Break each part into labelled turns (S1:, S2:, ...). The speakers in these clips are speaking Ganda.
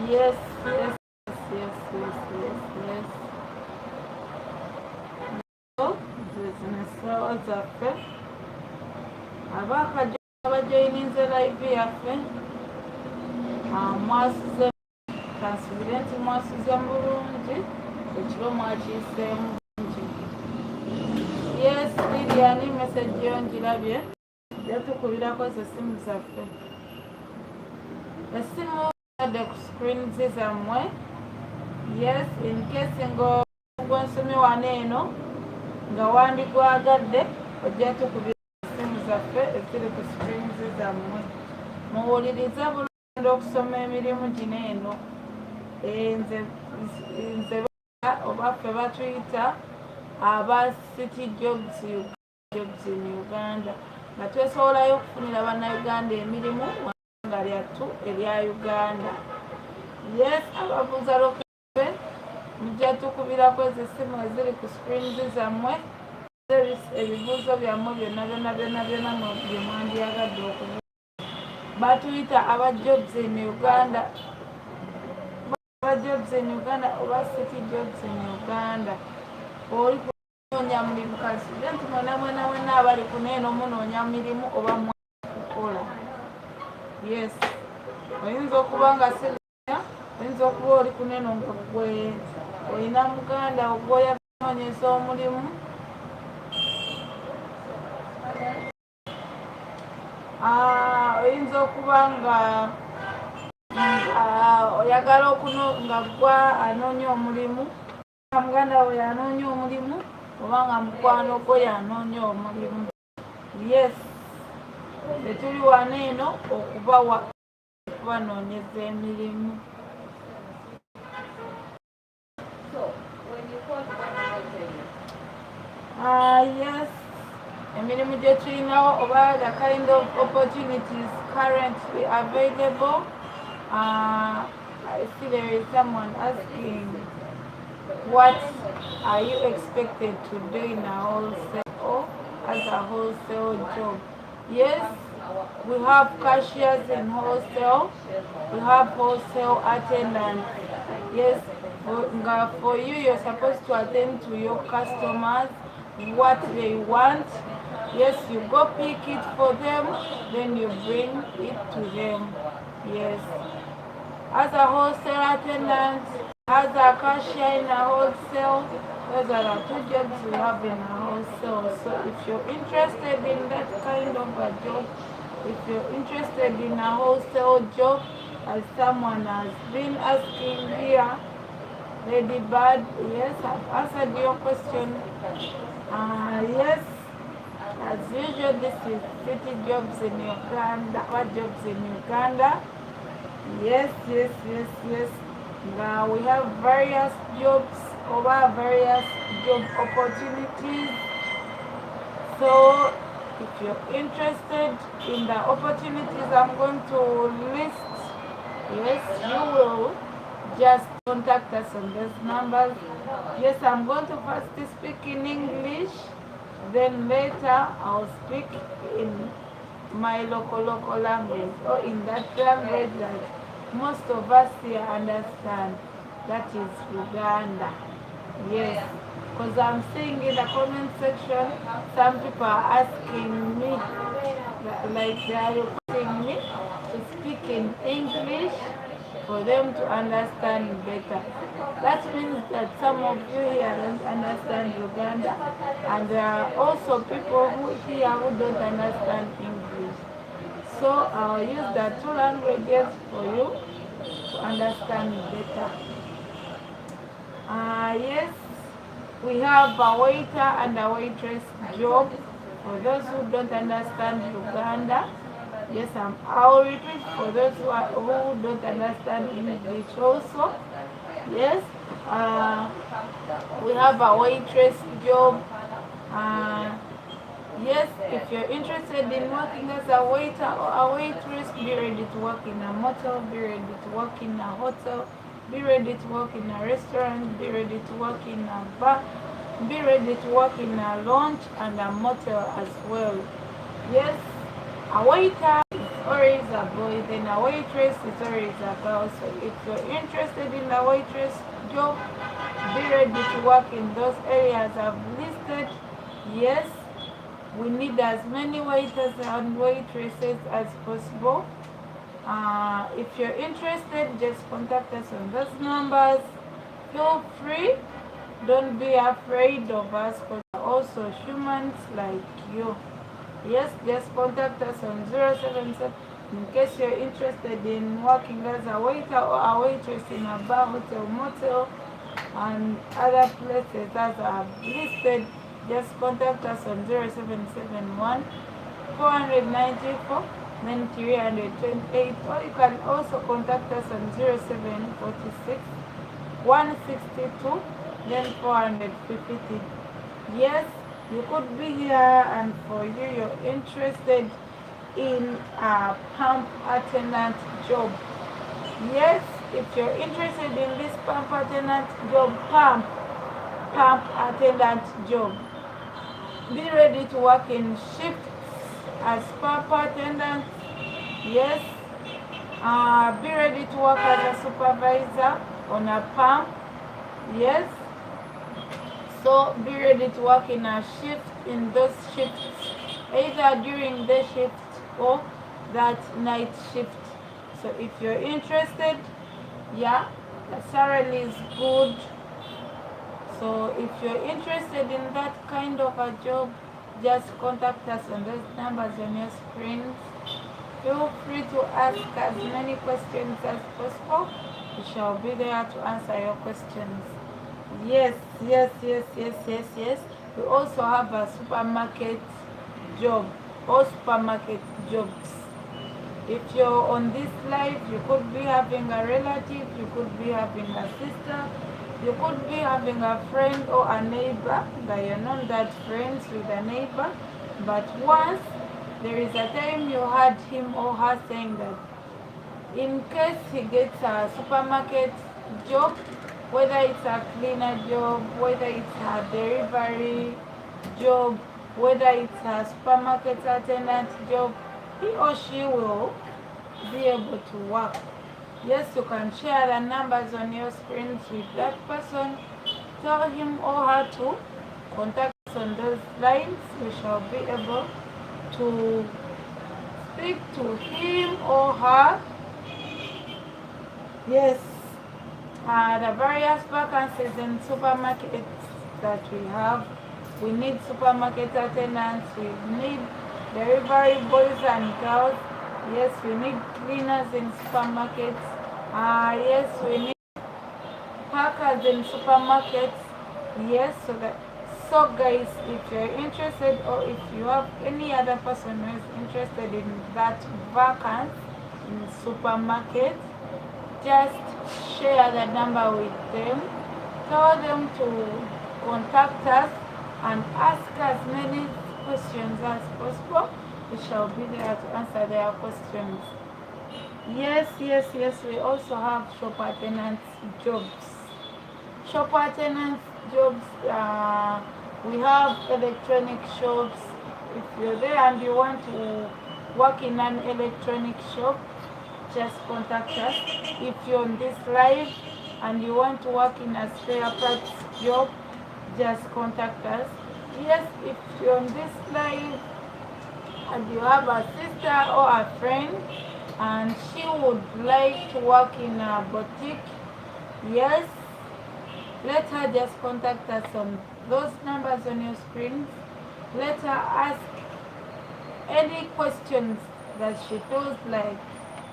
S1: Yes, yes, yes, yes, yes, yes. So, business zaffe abakajja abajoyininze live yaffe mwasuze kansubire nti mwasuze mu bulungi ekiro mwakiiseemu bulungi. Yes, Lilian message yo ngirabye yatukubirako essimu zaffe. Essimu adde ku screens zammwe. Yes, in case ng'onsomye wano eno nga wandigwagadde ojja tukubira essimu zaffe eziri ku screens zammwe. Muwulirize bulungi okusoma emirimu gino eno. Nze oba ffe batuyita aba city jobs in Uganda nga twesobolayo okufunira bannayuganda emirimu nga lyattu erya Uganda. Yes, ababuuza lokefe mujja tukubirako ezo essimu eziri ku screens zammwe ebibuuzo byammwe byonna bye mwandyagadde okubuuza. Batuyita aba jobs in Uganda oba city jobs in Uganda. Oli kunoonya mulimu kansubire nti mwenna abali kuneeno munoonya mirimu oba mwakukola. Yes, oyinza okuba nga sirina, oyinza okuba oli kuneeno nga gwe olina muganda ogwoyagala kunoonyeza omulimu. Oyinza okuba nga oyagala nga gwa anoonya omulimu, nga muganda we yanoonya omulimu oba nga mukwano gwe yanoonya omulimu. Yes, tetuli wano eno okubanoonyeza emirimu. Yes, emirimu gye tulinawo oba the kind of opportunities currently available. I see there is someone asking, what are you expected to do in a wholesale or as a wholesale job? Yes, we have cashiers in wholesale, we have wholesale attendants. Yes, for you, you're supposed to attend to your customers, what they want. Yes, you go pick it for them, then you bring it to them. Yes, as a wholesale attendant, as a cashier in a wholesale, those are the two jobs we have in a wholesale. So if you're interested in that kind of a job, if you're interested in a wholesale job, as someone has been asking here, Lady Bird, yes, I've answered your question. Yes, as usual, this is city jobs in Uganda, what jobs in Uganda. Yes. Now we have various jobs over various job opportunities. So if you're interested in the opportunities I'm going to list, yes, you will just contact us on those numbers. Yes, I'm going to first speak in English, then later I'll speak in my local language, or in that language that most of us here understand, that is Uganda. Yes, because I'm seeing in the comment section some people are asking me, like they are requesting me to speak in English for them to understand better. That means that some of you here don't understand Uganda, and there are also people here who don't understand English. So I'll use the two languages for you to understand better. Yes, we have a waiter and a waitress job. For those who don't understand Uganda, yes, I'll repeat for those who don't understand English also. Yes, we have a waitress job. Yes, if you're interested in working as a waiter or a waitress, be ready to work in a motel, be ready to work in a hotel, be ready to work in a restaurant, be ready to work in a bar, be ready to work in a lounge and a motel as well. Yes, a waiter is always a boy, then a waitress is always a girl. So if you're interested in the waitress job, be ready to work in those areas I've listed. Yes, we need as many waiters and waitresses as possible. If you're interested, just contact us on those numbers. Feel free. Don't be afraid of us because we're also humans like you. Yes, just contact us on 077 in case you're interested in working as a waiter or a waitress in a bar, hotel, motel, and other places as I've listed. Just contact us on 0771 494 then 328, or you can also contact us on 0746 162 then 450. Yes, you could be here, and for you, you're interested in a pump attendant job. Yes, if you're interested in this pump attendant job, pump attendant job, be ready to work in shifts as pump attendant. Yes, be ready to work as a supervisor on a pump. Yes, so be ready to work in a shift, in those shifts, either during the shift or that night shift. So if you're interested, yeah, the salary is good. So if you're interested in that kind of a job, just contact us on those numbers on your screens. Feel free to ask as many questions as possible. We shall be there to answer your questions. Yes. We also have a supermarket job or supermarket jobs. If you're on this live, you could be having a relative, you could be having a sister, you could be having a friend or a neighbor that you're not that friends with a neighbor, but once there is a time you heard him or her saying that in case he gets a supermarket job, whether it's a cleaner job, whether it's a delivery job, whether it's a supermarket attendant job, he or she will be able to work. Yes, you can share the numbers on your screens with that person. Tell him or her to contact us on those lines. We shall be able to speak to him or her. Yes, the various vacancies in supermarkets that we have. We need supermarket attendants, we need delivery boys and girls. Yes, we need cleaners in supermarkets. Yes, we need packers in supermarkets. Yes, so guys, if you're interested or if you have any other person who is interested in that vacant in supermarket, just share the number with them. Tell them to contact us and ask as many questions as possible. We shall be there to answer their questions. Yes. We also have shop attendant jobs. Shop attendant jobs. We have electronic shops. If you're there and you want to work in an electronic shop, just contact us. If you're on this live and you want to work in a spare parts job, just contact us. Yes, if you're on this live and you have a sister or a friend and she would like to work in a boutique, yes, let her just contact us on those numbers on your screens. Let her ask any questions that she feels like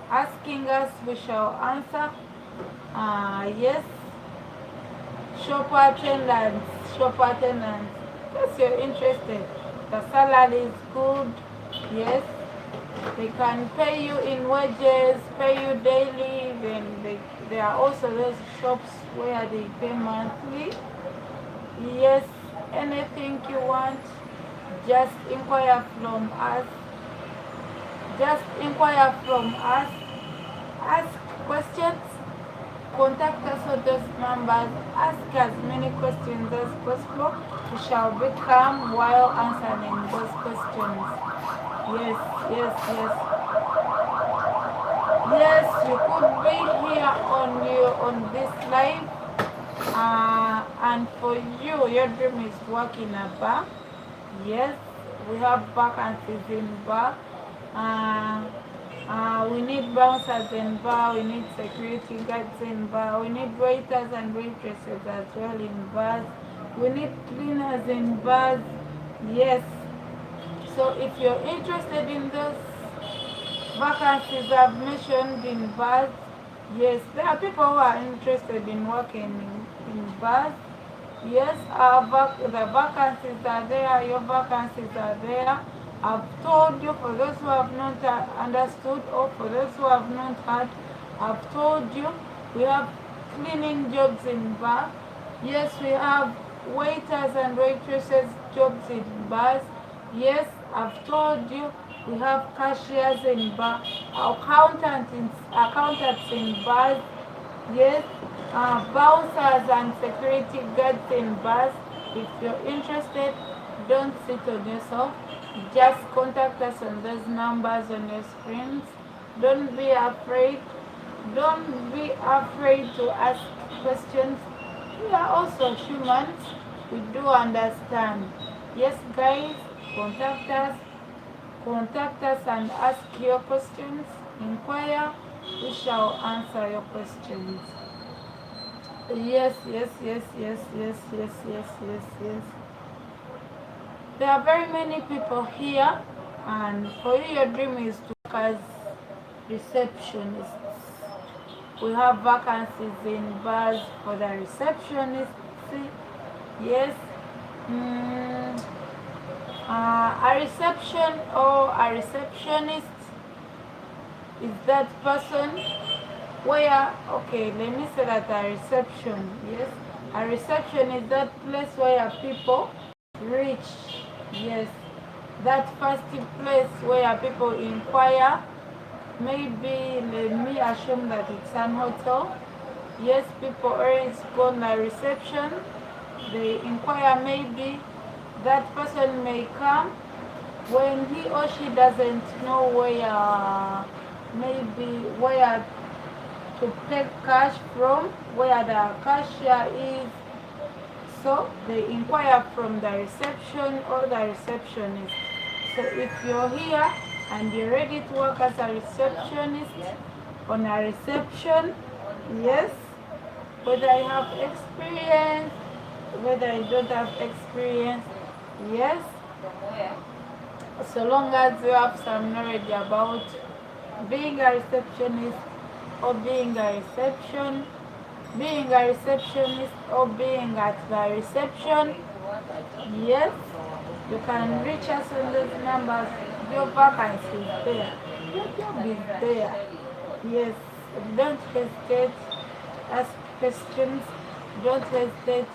S1: asking us. We shall answer. Yes, shop attendants. If you're interested, the salary is good. Yes, they can pay you in wages, pay you daily. Then there are also those shops where they pay monthly. Yes, anything you want, just inquire from us. Ask questions, contact us with those numbers, ask as many questions as possible. We shall be calm while answering those questions. Yes. Yes, you could be here on this live. And for you, your dream is work in a bar. Yes, we have vacancies in bar. Uh, we need bouncers in bar. We need security guards in bar. We need waiters and waitresses as well in bars. We need cleaners in bars. Yes. So if you're interested in those vacancies I've mentioned in bars, yes, there are people who are interested in working in bars. Yes, the vacancies are there, your vacancies are there. I've told you, for those who have not understood, or for those who have not heard, I've told you we have cleaning jobs in bar. Yes, we have waiters and waitresses jobs in bars. Yes, I've told you we have cashiers in bar, accountants in bars. Yes, bouncers and security guards in bars. If you're interested, don't sit on yourself. Just contact us on those numbers on your screens. Don't be afraid. Don't be afraid to ask questions. We are also humans. We do understand. Yes, guys, contact us. Contact us and ask your questions. Inquire. We shall answer your questions. Yes, yes, yes, yes, yes, yes, yes, yes, yes. There are very many people here, and for you, your dream is to work as receptionists. We have vacancies in bars for the receptionists. Yes. Mm, a reception or a receptionist is that person where, okay, let me say that a reception, yes, a reception is that place where people reach, yes, that first place where people inquire. Maybe let me assume that it's an hotel. Yes, people always go on the reception. They inquire, maybe that person may come when he or she doesn't know where, maybe where to take cash from, where the cashier is. So they inquire from the reception or the receptionist. So if you're here and you're ready to work as a receptionist on a reception, yes, whether you have experience, whether you don't have experience, yes, so long as you have some knowledge about being a receptionist or being a receptionist or being at the reception, yes, you can reach us on those numbers. Your vacancy is there. Your job is there. Yes, don't hesitate. Ask questions. Don't hesitate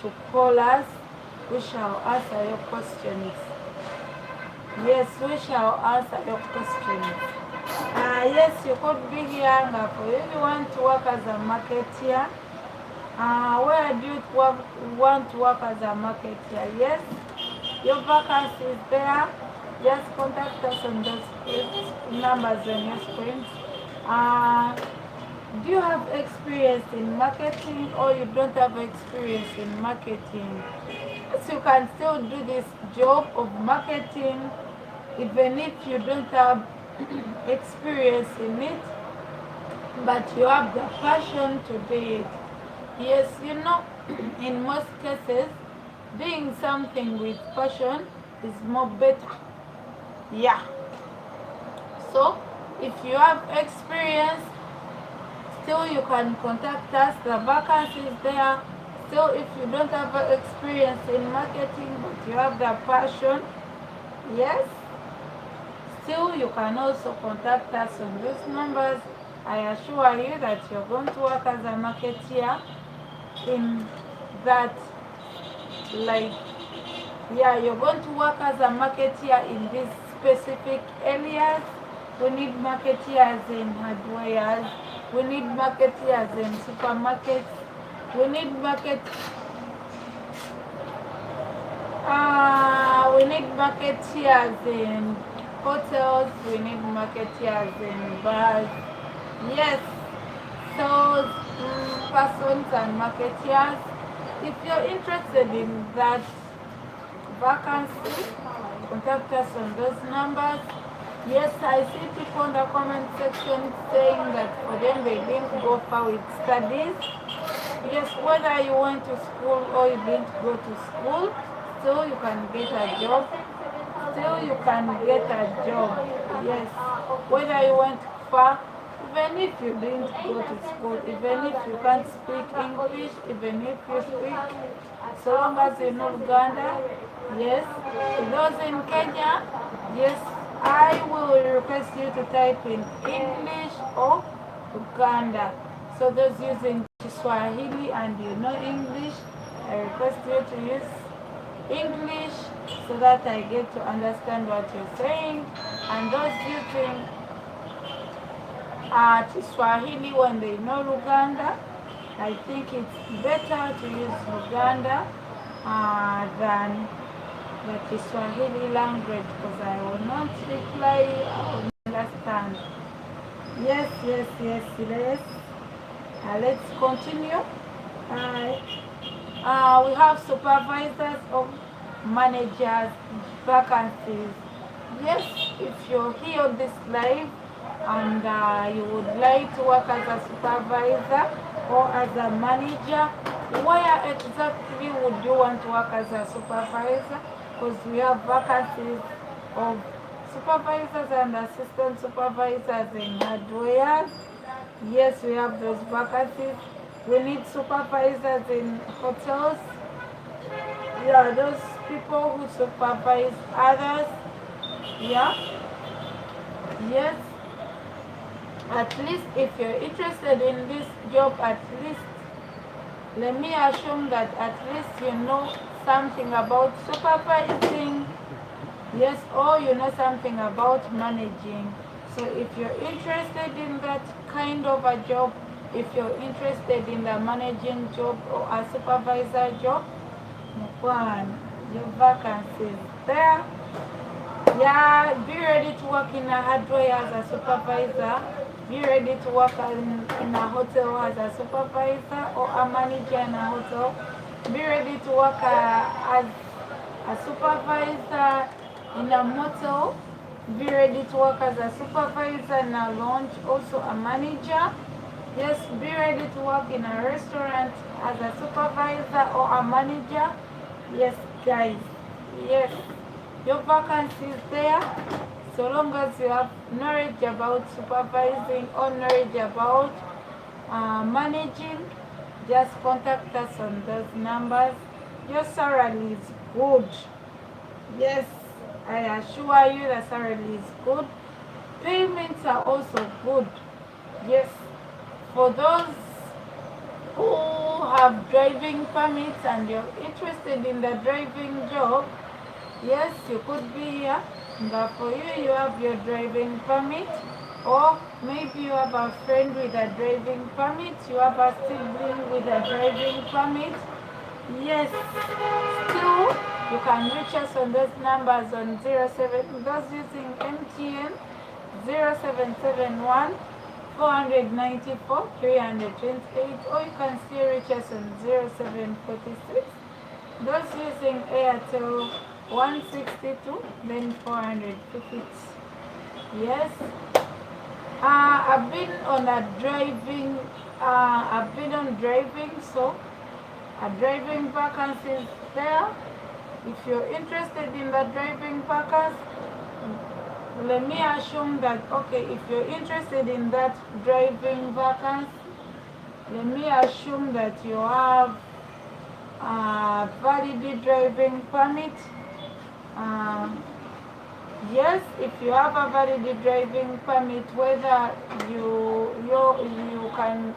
S1: to call us. We shall answer your questions. Yes, we shall answer your questions. Yes, you could be here for if you want to work as a marketeer. Where do you want to work as a marketeer? Yes, your vacancy is there. Just contact us on those numbers on your screens. Do you have experience in marketing or you don't have experience in marketing? Yes, you can still do this job of marketing even if you don't have experience in it, but you have the passion to do it. Yes, in most cases, doing something with passion is more better. Yeah. So, if you have experience, still you can contact us. The vacancy is there. Still, if you don't have experience in marketing, but you have the passion, yes, still you can also contact us on those numbers. I assure you that you're going to work as a marketeer in that, like, yeah, you're going to work as a marketeer in these specific areas. We need marketeers in hardware. We need marketeers in supermarkets. We need marketeers in hotels. We need marketeers in bars. Yes, sales persons and marketeers. If you're interested in that vacancy, contact us on those numbers. Yes, I see people in the comment section saying that for them they didn't go far with studies. Yes, whether you went to school or you didn't go to school, still you can get a job. Still you can get a job. Yes, whether you went far, even if you didn't go to school, even if you can't speak English, even if you speak, so long as you know Uganda, yes. Those in Kenya, yes, I will request you to type in English or Uganda. So those using Kiswahili and you know English, I request you to use English so that I get to understand what you're saying. And those using Kiswahili when they know Uganda, I think it's better to use Uganda than the Kiswahili language because I will not reply, I will understand. Yes, yes, yes, yes. Let's continue. We have supervisors of managers vacancies. Yes, if you're here on this live and you would like to work as a supervisor or as a manager, where exactly would you want to work as a supervisor? Because we have vacancies of supervisors and assistant supervisors in hardware. Yes, we have those vacancies. We need supervisors in hotels. Yeah, those people who supervise others. Yeah, yes. At least if you're interested in this job, at least let me assume that at least you know something about supervising. Yes, or you know something about managing. So if you're interested in that kind of a job, if you're interested in the managing job or a supervisor job, one, your vacancies there. Yeah, be ready to work in a hardware as a supervisor. Be ready to work in a hotel as a supervisor or a manager in a hotel. Be ready to work as a supervisor in a motel. Be ready to work as a supervisor in a lounge, also a manager. Yes, be ready to work in a restaurant as a supervisor or a manager. Yes, guys. Yes, your vacancy is there. So long as you have knowledge about supervising or knowledge about managing, just contact us on those numbers. Your salary is good. Yes, I assure you the salary is good. Payments are also good. Yes, for those who have driving permits and you're interested in the driving job, yes, you could be here. But for you, you have your driving permit, or maybe you have a friend with a driving permit, you have a sibling with a driving permit. Yes, still, you can reach us on those numbers on 07, those using MTN 0771 494 328, or you can still reach us on 0746. Those using Airtel 162, then 450. Yes. I've been on a driving, I've been on driving, so a driving vacancies there. If you're interested in the driving vacancy, let me assume that, okay, if you're interested in that driving vacancy, let me assume that you have a valid driving permit. Yes, if you have a valid driving permit, whether you can.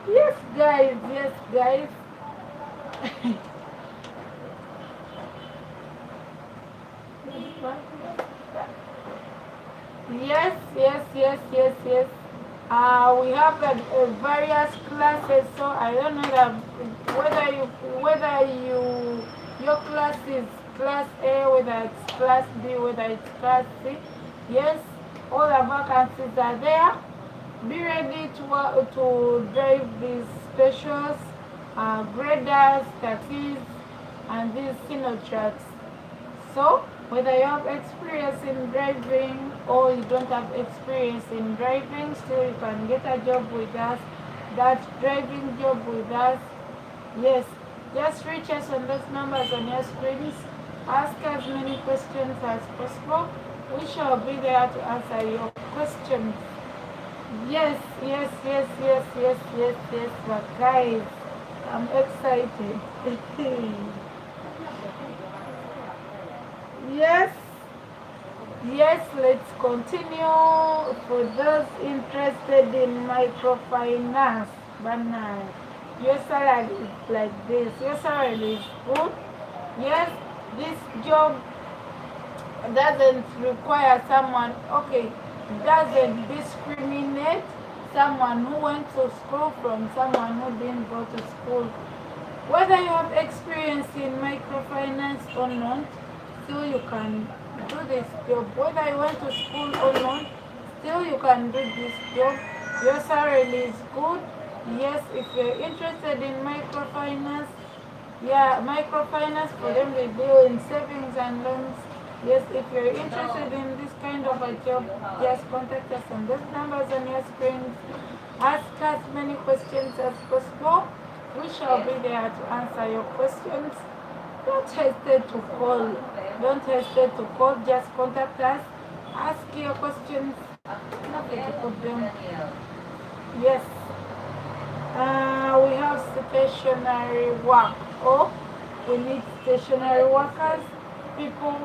S1: Yes, guys. Yes, guys. Yes, yes, yes, yes, yes. We have various classes, so I don't know that whether your class is class A, whether it's class B, whether it's class C. Yes, all the vacancies are there. Be ready to drive these specials, graders, taxis, and these trucks. So, whether you have experience in driving or you don't have experience in driving, still you can get a job with us, that driving job with us. Yes, just reach us on those numbers on your screens. Ask as many questions as possible. We shall be there to answer your questions. Yes, yes, yes, yes, yes, yes, yes, but guys, I'm excited. Yes, yes, let's continue. For those interested in microfinance, but now your salary is like this. Your salary is good. Yes, this job doesn't require someone, okay, doesn't discriminate someone who went to school from someone who didn't go to school. Whether you have experience in microfinance or not, still you can do this job. Whether you went to school or not, still you can do this job. Your salary is good. Yes, if you're interested in microfinance, yeah, microfinance, for them they deal in savings and loans. Yes, if you're interested in this kind of a job, just contact us on those numbers on your screen. Ask as many questions as possible. We shall be there to answer your questions. Don't hesitate to call. Don't hesitate to call. Just contact us. Ask your questions. Nothing to put them. Yes. We have stationary work. Oh, we need stationary workers. People,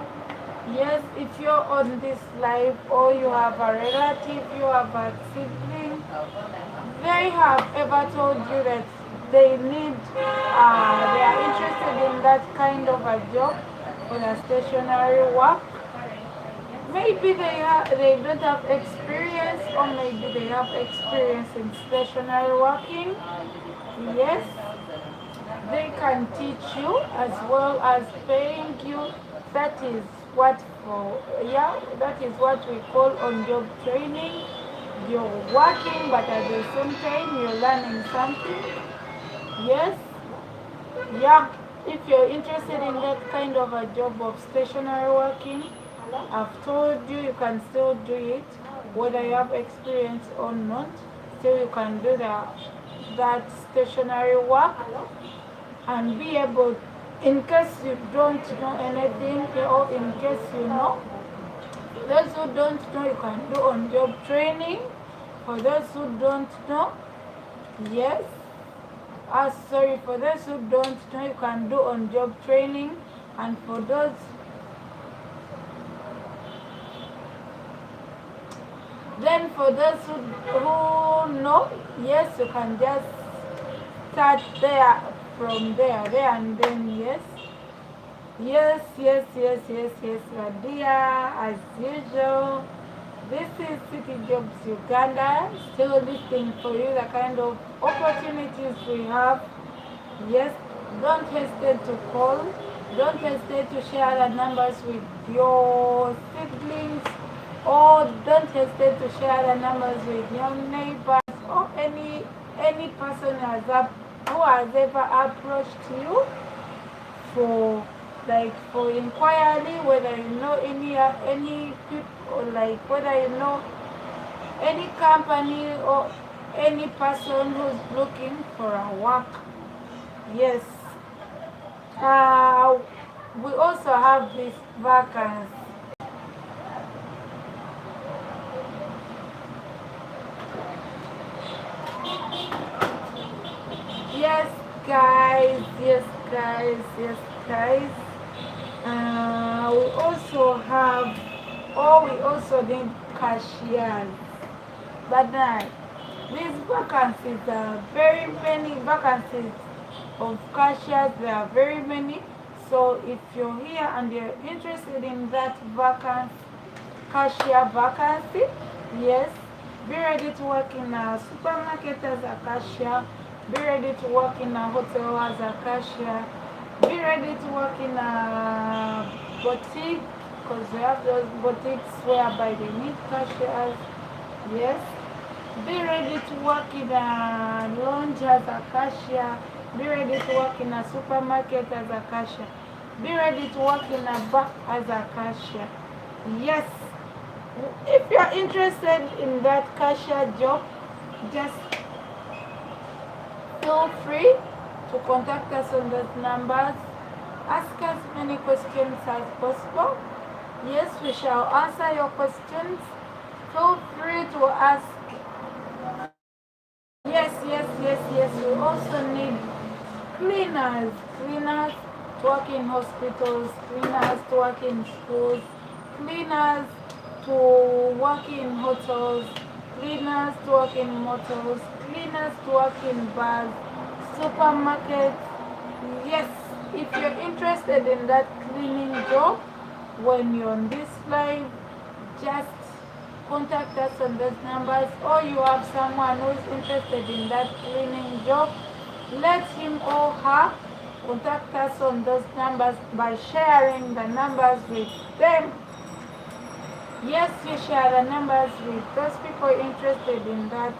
S1: yes, if you're on this life or you have a relative, you have a sibling, they have ever told you that they are interested in that kind of a job for the stationary work. Maybe they don't have experience, or maybe they have experience in stationary working. Yes, they can teach you as well as paying you. That is what for, yeah, that is what we call on-job training. You're working, but at the same time you're learning something. Yes, yeah. If you're interested in that kind of a job of stationary working, I've told you you can still do it, whether you have experience or not. Still, you can do that stationary work and be able, in case you don't know anything or in case you know. Those who don't know, you can do on-job training. For those who don't know, yes. Sorry, for those who don't know, you can do on-job training. And for those who know, yes, you can just start there from there and then yes. Yes, yes, yes, yes, yes, Radia, as usual. This is City Jobs Uganda, still listing for you the kind of opportunities we have. Yes, don't hesitate to call. Don't hesitate to share the numbers with your siblings, or don't hesitate to share the numbers with your neighbors or any person who has ever approached you for for inquiry, whether you know any people, like whether you know any company or any person who's looking for a work. Yes. We also have this vacancy. Yes, guys. Yes, guys. Yes, guys. We also need cashiers. But these vacancies are very many vacancies of cashiers. There are very many. So if you're here and you're interested in that cashier vacancy, yes, Be ready to work in a supermarket as a cashier. Be ready to work in a hotel as a cashier. Be ready to work in a boutique because we have those boutiques whereby they need cashiers. Yes. Be ready to work in a lounge as a cashier. Be ready to work in a supermarket as a cashier. Be ready to work in a bar as a cashier. Yes. If you're interested in that cashier job, just feel free to contact us on those numbers. Ask us many questions as possible. Yes, we shall answer your questions. Feel free to ask. Yes. We also need cleaners to work in hospitals, cleaners to work in schools, cleaners to work in hotels, cleaners to work in motels, cleaners to work in bars, supermarkets. Yes, if you're interested in that cleaning job, when you're on this live, just contact us on those numbers, or you have someone who's interested in that cleaning job, let him or her contact us on those numbers by sharing the numbers with them. Yes, you share the numbers with those people interested in that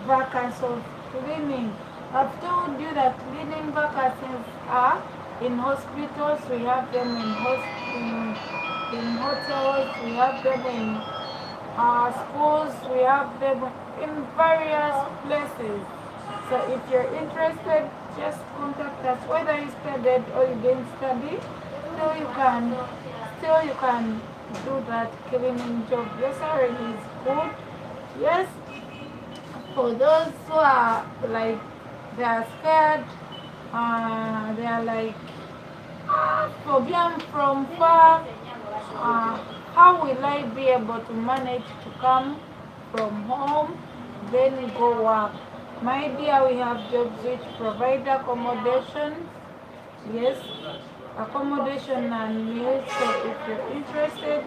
S1: vacancy of cleaning. I've told you that cleaning vacancies are in hospitals, we have them in hotels, we have them in schools, we have them in various places. So if you're interested, just contact us. Whether you studied or you didn't study, still you can do that cleaning job. Your salary is good. Yes, for those who are like they are scared, they are like phobia from far. How will I be able to manage to come from home, then go work? My dear, we have jobs which provide accommodation. Yes, accommodation and meals. So if you're interested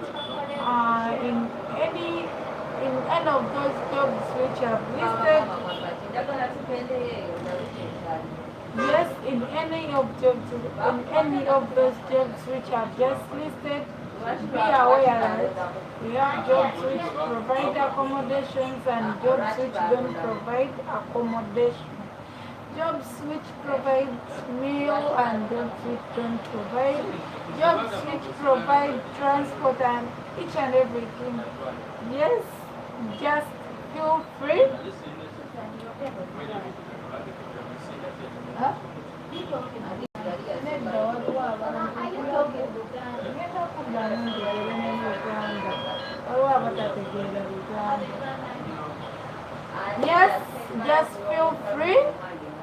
S1: in any of those jobs which I've listed, yes, in any of those jobs which I've just listed, be aware that we have jobs which provide accommodations and jobs which don't provide accommodation. Jobs which provide meal and jobs which don't provide. Jobs which provide transport and each and everything. Yes, just feel free. Huh? Yes, just feel free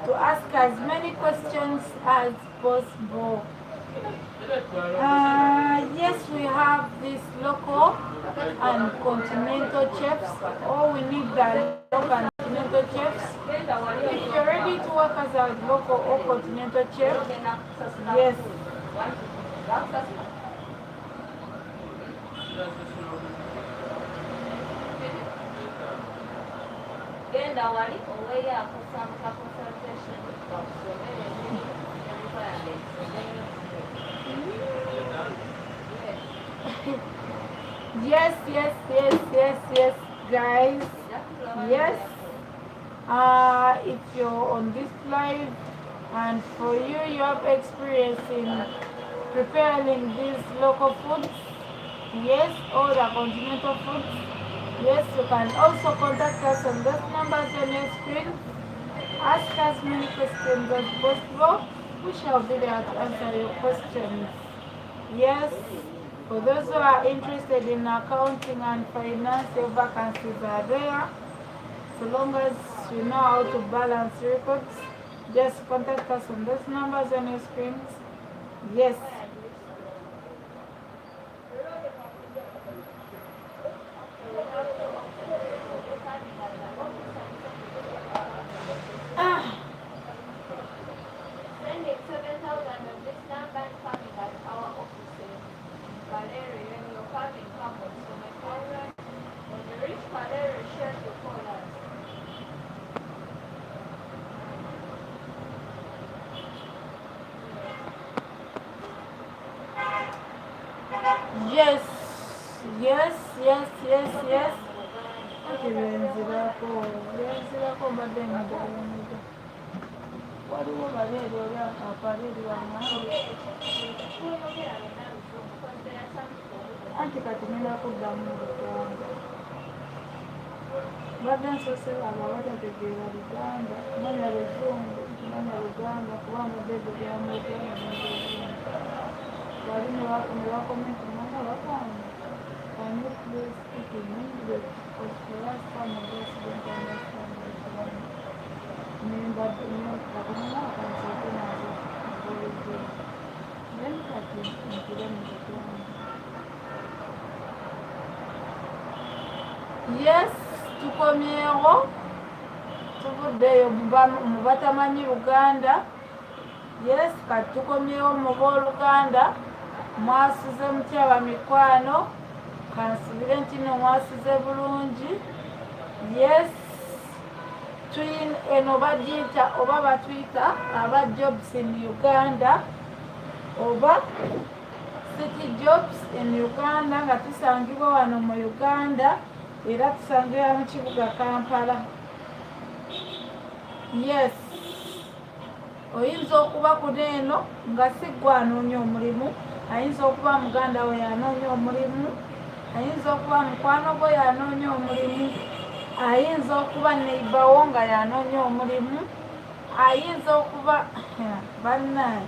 S1: to ask as many questions as possible. Yes, we have this local and continental chefs. All we need the local and continental chefs. If you're ready to work as a local or continental chef, yes. Yes, guys. Yes. If you're on this live and for you, you have experience in preparing these local foods, yes, or the continental foods, yes, you can also contact us on those numbers on your screen. Ask as many questions as possible. We shall be there to answer your questions. Yes, for those who are interested in accounting and finance, your vacancies are there. So long as you know how to balance records, just contact us on those numbers on your screens. Yes. Yes, yes. Ati benzirako mbadde ng'omuga. Waliwo bali eri oli apariri wange. Anti kati nina kuddamu Luganda. Mbadde nsoose abo abatategeera Luganda. Manya Luzungu, manya Luganda kuba mbadde ddugiramu Luganda. Bali ne bakomenti mwana bakwange. Can you please speak in English? Because the last time I just didn't understand Luganda. Mbadde kakumina akansoke nazo akolejje. Then kati nkire mu Luganda. Yes, tukomyewo. Tuvuddeyo mu batamanyi Luganda. Yes, kati tukomyewo mu b'Oluganda. Mwasuze mutya bamikwano. Kansubire nti no mwasuze bulungi. Yes, eno bagiyita oba batuyita aba jobs in Uganda oba city jobs in Uganda nga tusangibwa wano mu Uganda era tusangibwa mu kibuga Kampala. Yes, oyinza okuba kuneeno nga si gwe anoonya omulimu, ayinza okuba muganda we yanoonya omulimu, ayinza okuba mukwano gwe yanoonya omulimu, ayinza okuba neighbour nga yanoonya omulimu, ayinza okuba bannaye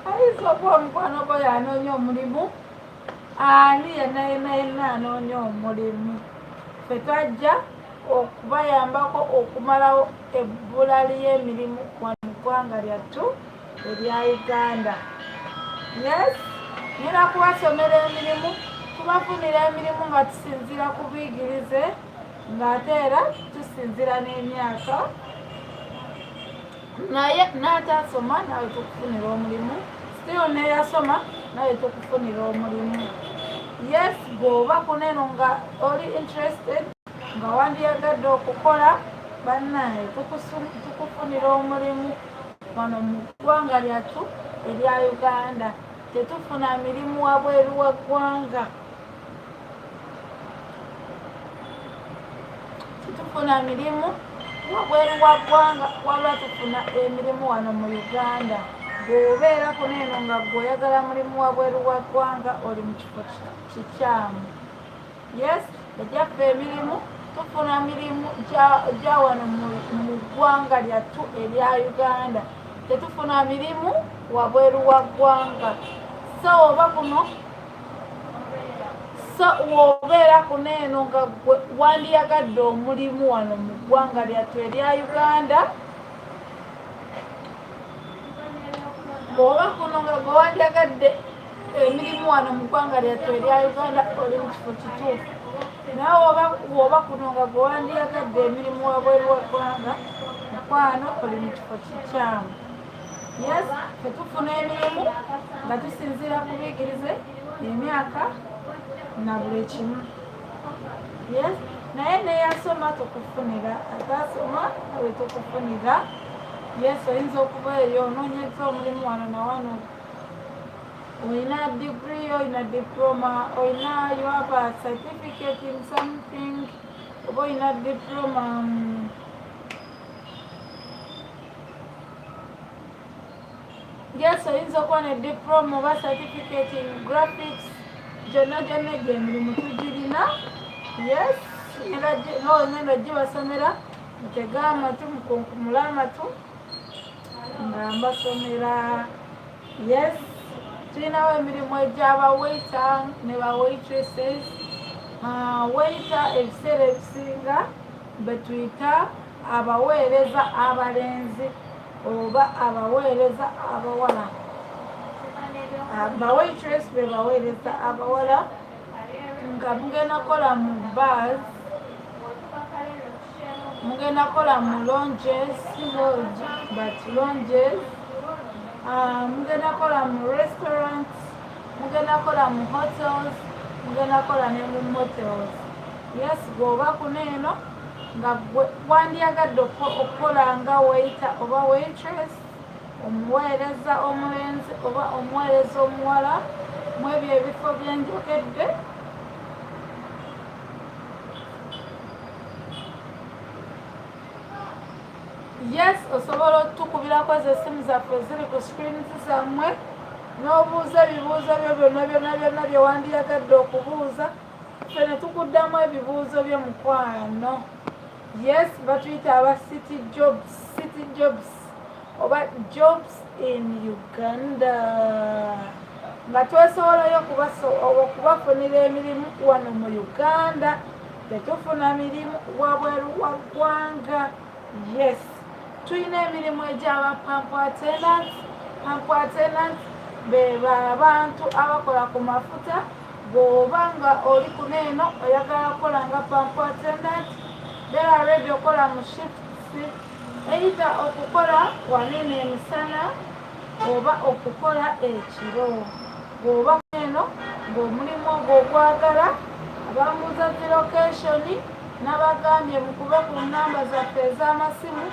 S1: ayinza okuba mukwano gwe yanoonya omulimu, ani yenna anoonya omulimu. Ffe twajja okubayambako okumalawo ebbula ly'emirimu mu ggwanga lyattu erya Uganda. Yes, nina kubasomera emirimu, tubafunira emirimu nga tusinzira ku buyigirize ng'ate era tusinzira n'emyaka. Naye n'atasoma nawe tukufunira omulimu, still n'eyasoma nawe tukufunira omulimu. Yes, bw'oba kuneeno nga oli interested nga wandiyagadde okukola bannaye tukufunira omulimu wano mu ggwanga lyattu erya Uganda. Tetufuna mirimu wabweru wa ggwanga. Tetufuna mirimu wabweru wa ggwanga wabula tufuna emirimu wano mu Uganda. Bw'obeera kuneeno nga gw'oyagala mulimu wabweru wa ggwanga oli mu kifo kikyamu. Yes, ejjaffe emirimu tufuna mirimu gya wano mu ggwanga lyattu erya Uganda. Tetufuna mirimu wabweru wa ggwanga. So wobeera kuneeno nga wandiyagadde omulimu wano mu ggwanga lyattu erya Uganda, bw'oba kuno nga gwe wandiyagadde emirimu wano mu ggwanga lyattu erya Uganda oli mu kifo kituufu. Naye woba kuno nga gwe wandiyagadde emirimu wabweru wa ggwanga mukwano oli mu kifo kikyamu. Yes, tetufuna emirimu nga tusinziira ku buyigirize emyaka na buli kimu. Yes, naye neyasoma tukufunira, atasoma nawe tukufunira. Yes, oyinza okuba eyo onoonyeza omulimu wano na wano, oyina degree, oyina diploma, oyina you have a certificate in something, oba oyina diploma yes, oyinza okuba ne diploma oba certificate in graphics. Gyonna egyo emirimu tugirina. Yes, ngenda gibasomera mutege amatu mukunkumule amatu nga mbasomera. Yes, tulinawo emirimu egy'aba waiter ne ba waitresses. Waiter ebiseera ebisinga betuyita abaweereza abalenzi oba abaweereza abawala. Ba waitress be baweereza abawala nga mugenda kola mu bars, mugenda kola mu lounges, but lounges, mugenda kola mu restaurants, mugenda kola mu hotels, mugenda kola ne mu motels. Yes, bw'oba kuneeno nga wandiyagadde okukola nga waiter oba waitress omuweereza omulenzi oba omuweereza omuwala mu ebyo ebifo bye njokedde. Yes, osobola otukubirako ezo essimu zaffe ziri ku screens zammwe n'obuuza ebibuuzo byo byonna bye wandiyagadde okubuuza, ffe ne tukuddamu ebibuuzo byo mukwano. Yes, batuyita aba city jobs oba jobs in Uganda, nga twesobolayo okubafunira emirimu wano mu Uganda, tetufuna mirimu wabweru wa ggwanga. Yes, tulina emirimu egy'aba pampu attendants beba abantu abakola ku mafuta. Bw'oba nga oli kuno eno oyagala kukola nga pampu attendant, beera ready okola mu shifts, either okukola wanene emisana oba okukola ekiro. Bw'oba eno ng'omulimu ogwo ogwagala, abambuuza zi location n'abagambye mukube ku nnamba zaffe ez'amasimu,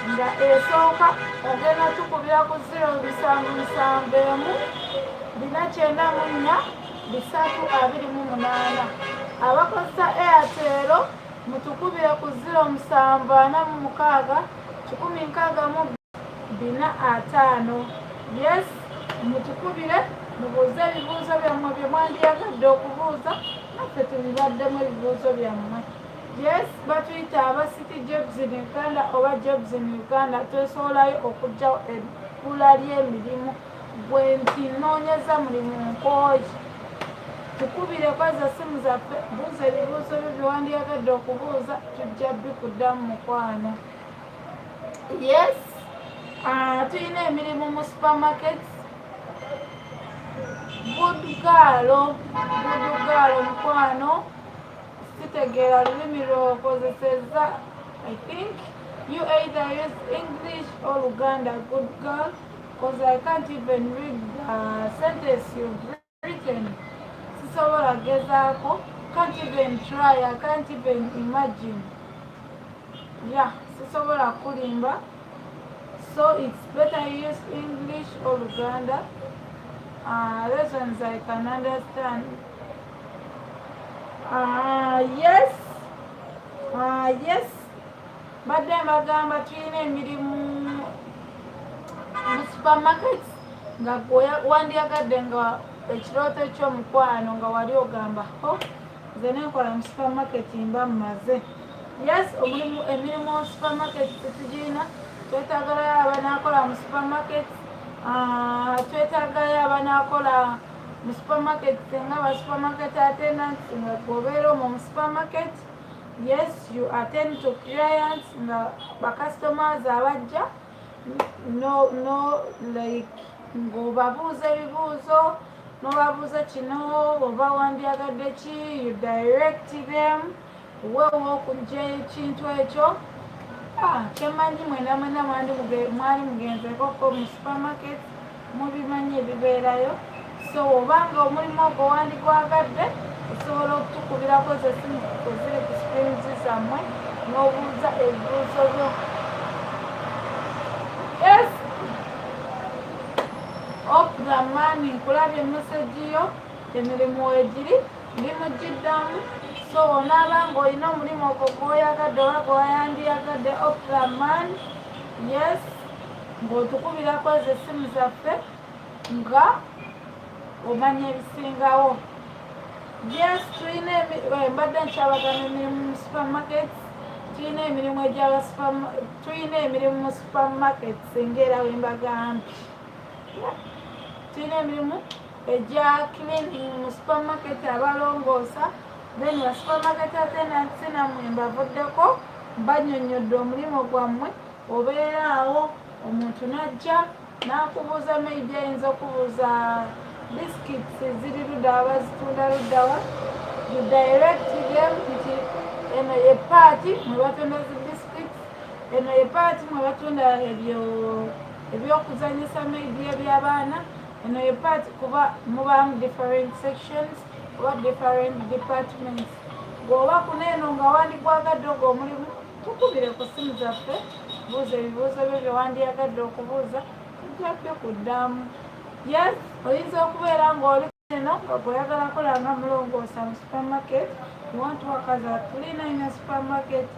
S1: nga esooka ogenda tukubira ku 0774 abakozesa Airtel mutukubire ku 0746 16445. Yes, mutukubire mubuuze ebibuuzo byammwe bye mwandiyagadde okubuuza, naffe tubibaddemu ebibuuzo byammwe. Yes, batuyita aba city jobs in Uganda oba jobs in Uganda. Twesobolayo okugyawo ebbula ly'emirimu bwe nti noonyeza mulimu nkooyi. Tukubire kweza simu zaffe, buuza ebibuuzo byo bye wandiyagadde okubuuza, tujja bikuddamu mukwano. Yes, tulina emirimu mu supermarkets. Good girl mukwano, sitegeera lulimi lw'okozesezza. I think you either use English or Luganda. Good girl, because I can't even read the sentence you've written. Sisobola gezaako, can't even try, I can't even imagine. Yeah, sisobola kulimba, so it's better you use English or Luganda. Those ones I can understand. Yes, badde mbagamba tulina emirimu mu supermarkets, nga wandiyagadde nga ekirooto ky'omukwano nga wali ogamba nze nenkola mu supermarket mba mmaze. Yes, emirimu mu supermarket tetugirina. Twetagalayo abanaakola mu supermarket, twetagayo abanaakola mu supermarket nga ba supermarket attendants, nga gobeera omwo mu supermarket. Yes, you attend to clients, nga ba customers abajja like ng'obabuuza ebibuuzo, n'obabuuza kino oba wandiyagadde ki, you direct them weewo okujja ekintu ekyo. Kyemmanyi mwena mwali mugenzekoko mu supermarket, mubimanyi ebibeerayo. So obanga omulimu ogwo wandigwagadde, osobola okutukubirako ezo essimu ziri ku screens zammwe n'obuuza ebibuuzo byo. Yes, Oprah Mani, nkulabye message yo, emirimu wegiri ndi mugiddamu. So onaaba ng'olina omulimu ogwo gw'oyagadde oba gweyandiyagadde, Oprah Mani, yes, ng'otukubirako ezo essimu zaffe nga omanya ebisingawo. Yes, mbadde nkyabagana emirimu mu supermarkets. Tulina emirimu mu supermarkets ng'era wembagambye. Tulina emirimu egya cleaning mu supermarket, abalongoosa. Then ba supermarket attendants namwe mbavuddeko, bannyonnyodde omulimu gwammwe. Obeera awo omuntu n'ajja n'akubuuza, maybe ayinza okubuuza biscuits ziri luddawa, bazitunda luddawa. You direct them nti eno ye paati mwe batunda zi biscuits, eno ye paati mwe batunda ebyokuzanyisa maybe eby'abaana, eno ye paati, kuba mubaamu different sections oba different departments. Bw'oba kuno eno nga wandigwagadde ogwo omulimu, tukubire ku ssimu zaffe, buuza ebibuuzo byo bye wandiyagadde okubuuza, tujja kuddamu. Yes, oyinza okubeera ng'oli eno nga bw'oyagala kolanga mulongoosa mu supermarket, you want to work as a cleaner in a supermarket.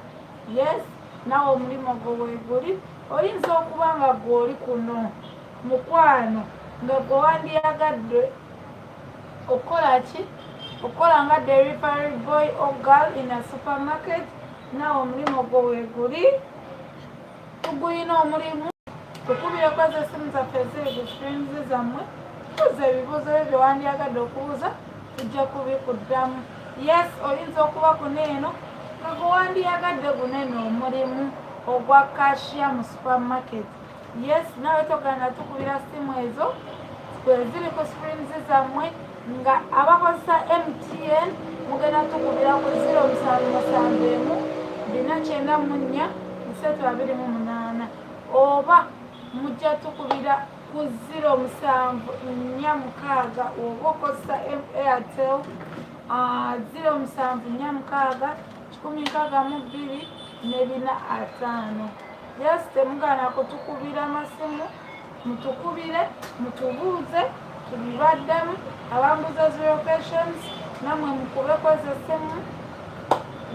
S1: Yes, nawe omulimu gwo weeguli. Oyinza okuba nga gw'oli kuno mukwano nga gwe wandyagadde okukola ki? Okukola nga delivery boy or girl in a supermarket. Nawe omulimu gwo weeguli. Tuguyina omulimu, tukubire kweza essimu zaffe eziri screens zammwe, tubuuza ebibuuzo byo bye wandyagadde okubuuza, tujja kubikuddamu. Yes, oyinza okuba kuno eno nga gwe wandyagadde gunene omulimu ogwa cashier mu supermarket. Yes, nawe togenda tukubira ssimu ezo ziri ku screens zammwe, nga abakozesa MTN mugenda tukubira ku 0771 oba mujja tukubira ku 0746 oba okozesa Airtel 0746 162 Yes, temugana kutukubira masimu, mutukubire, mutubuuze, tubibaddemu, abambuza locations, namwe mukube kweza essimu.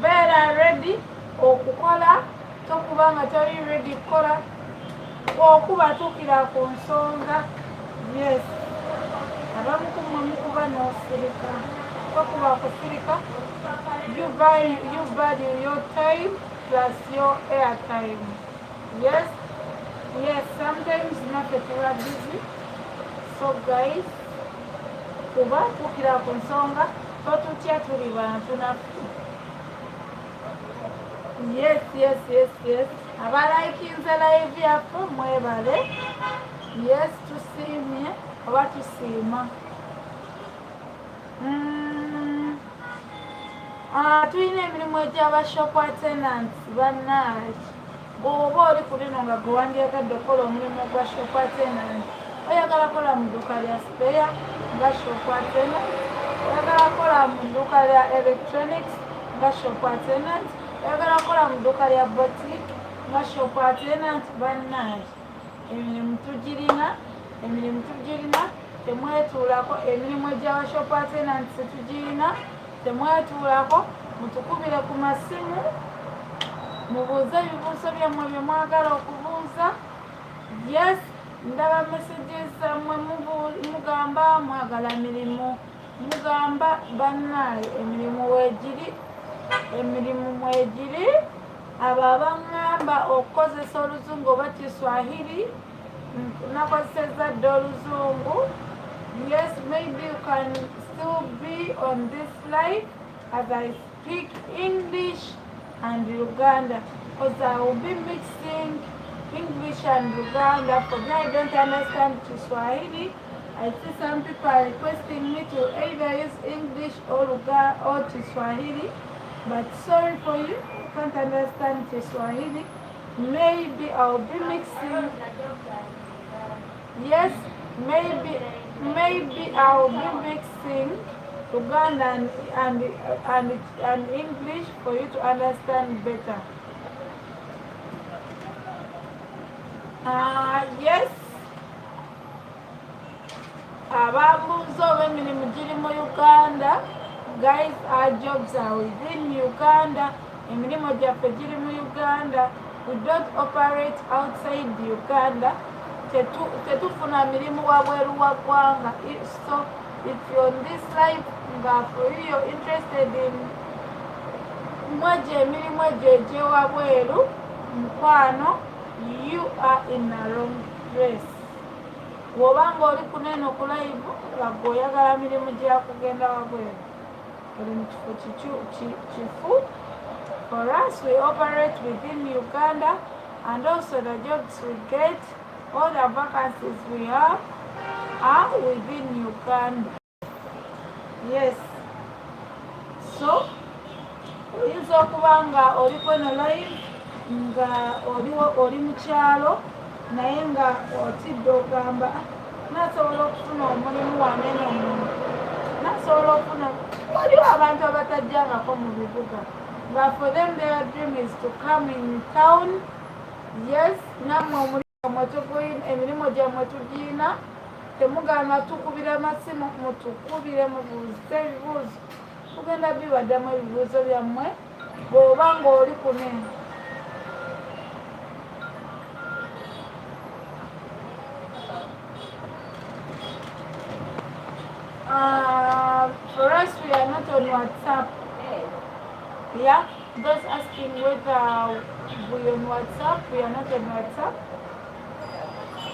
S1: Beera ready okukola, tokuba nga toli ready kukola, okubatuukira ku nsonga. Yes, abamu kumwe mukuba n'osirika, tokuba kusirika. You value your time plus your airtime. Yes, sometimes naffe tuba busy, so guys, kuba tuukira ku nsonga, totutya tuli bantu naffe. Yes. Abalaikinze live yaffe mwebale. Yes, tusiimye oba tusiima. Tulina emirimu egy'abashop attendants bannange. Bw'oba oli ku lino nga gwe wandyagadde okukola omulimu gwa shop attendant, oyagala kola mu dduuka lya spare nga shop attendant, oyagala kola mu dduuka lya electronics nga shop attendant, oyagala kola mu dduuka lya boutique nga shop attendant, bannange emirimu tugirina, temwetuulako. Emirimu egy'aba shop attendants tugirina, temwetuulako, mutukubire ku masimu, mubuuze ebibuuzo byammwe bye mwagala okubuuza. Yes, ndaba messages zammwe mugamba mwagala mirimu, mugamba bannaaye emirimu mwegiri. Abo abaŋŋamba okukozesa oluzungu oba Kiswahili, nakozesezza dda oluzungu. Yes, maybe you can still be on this live as I speak English and Uganda, because I will be mixing English and Uganda. For me, I don't understand Kiswahili. I see some people are requesting me to either use English or Kiswahili, but sorry for you, I can't understand Kiswahili. Maybe I'll be mixing. Yes, maybe I'll be mixing Ugandan and English for you to understand better. Yes, abambuuza oba emirimu giri mu Uganda. Guys, our jobs are within Uganda. Emirimu gyaffe giri mu Uganda. We don't operate outside Uganda. Tetufuna mirimu wabweru wa ggwanga. So if you're on this live, for you you're interested in emirimu egyo egy'ewabweru, mukwano, you are in a wrong place. Bw'obanga oli kunene ku live nga oyagala mirimu gya kugenda wabweru, oli mu kifo kifu. For us, we operate within Uganda, and also the jobs we get, all the vacancies we have are within Uganda. Yes. So, oyinza okuba nga oli kweno live nga oli mu kyalo naye nga otidde ogamba nasobola okufuna omulimu wanene omuntu, nasobola okufuna. Waliwo abantu abatajjangako mu bibuga nga for them their dream is to come in town. Yes, nammwe omulimu emirimu gyammwe tugiina temugaana tukubira amasimu mutukubire mubuuze ebibuuzo tugenda bibaddamu ebibuuzo byammwe bw'oba ng'oli kunene. For us, we are not on WhatsApp. Yeah, those asking whether we on WhatsApp, we are not on WhatsApp.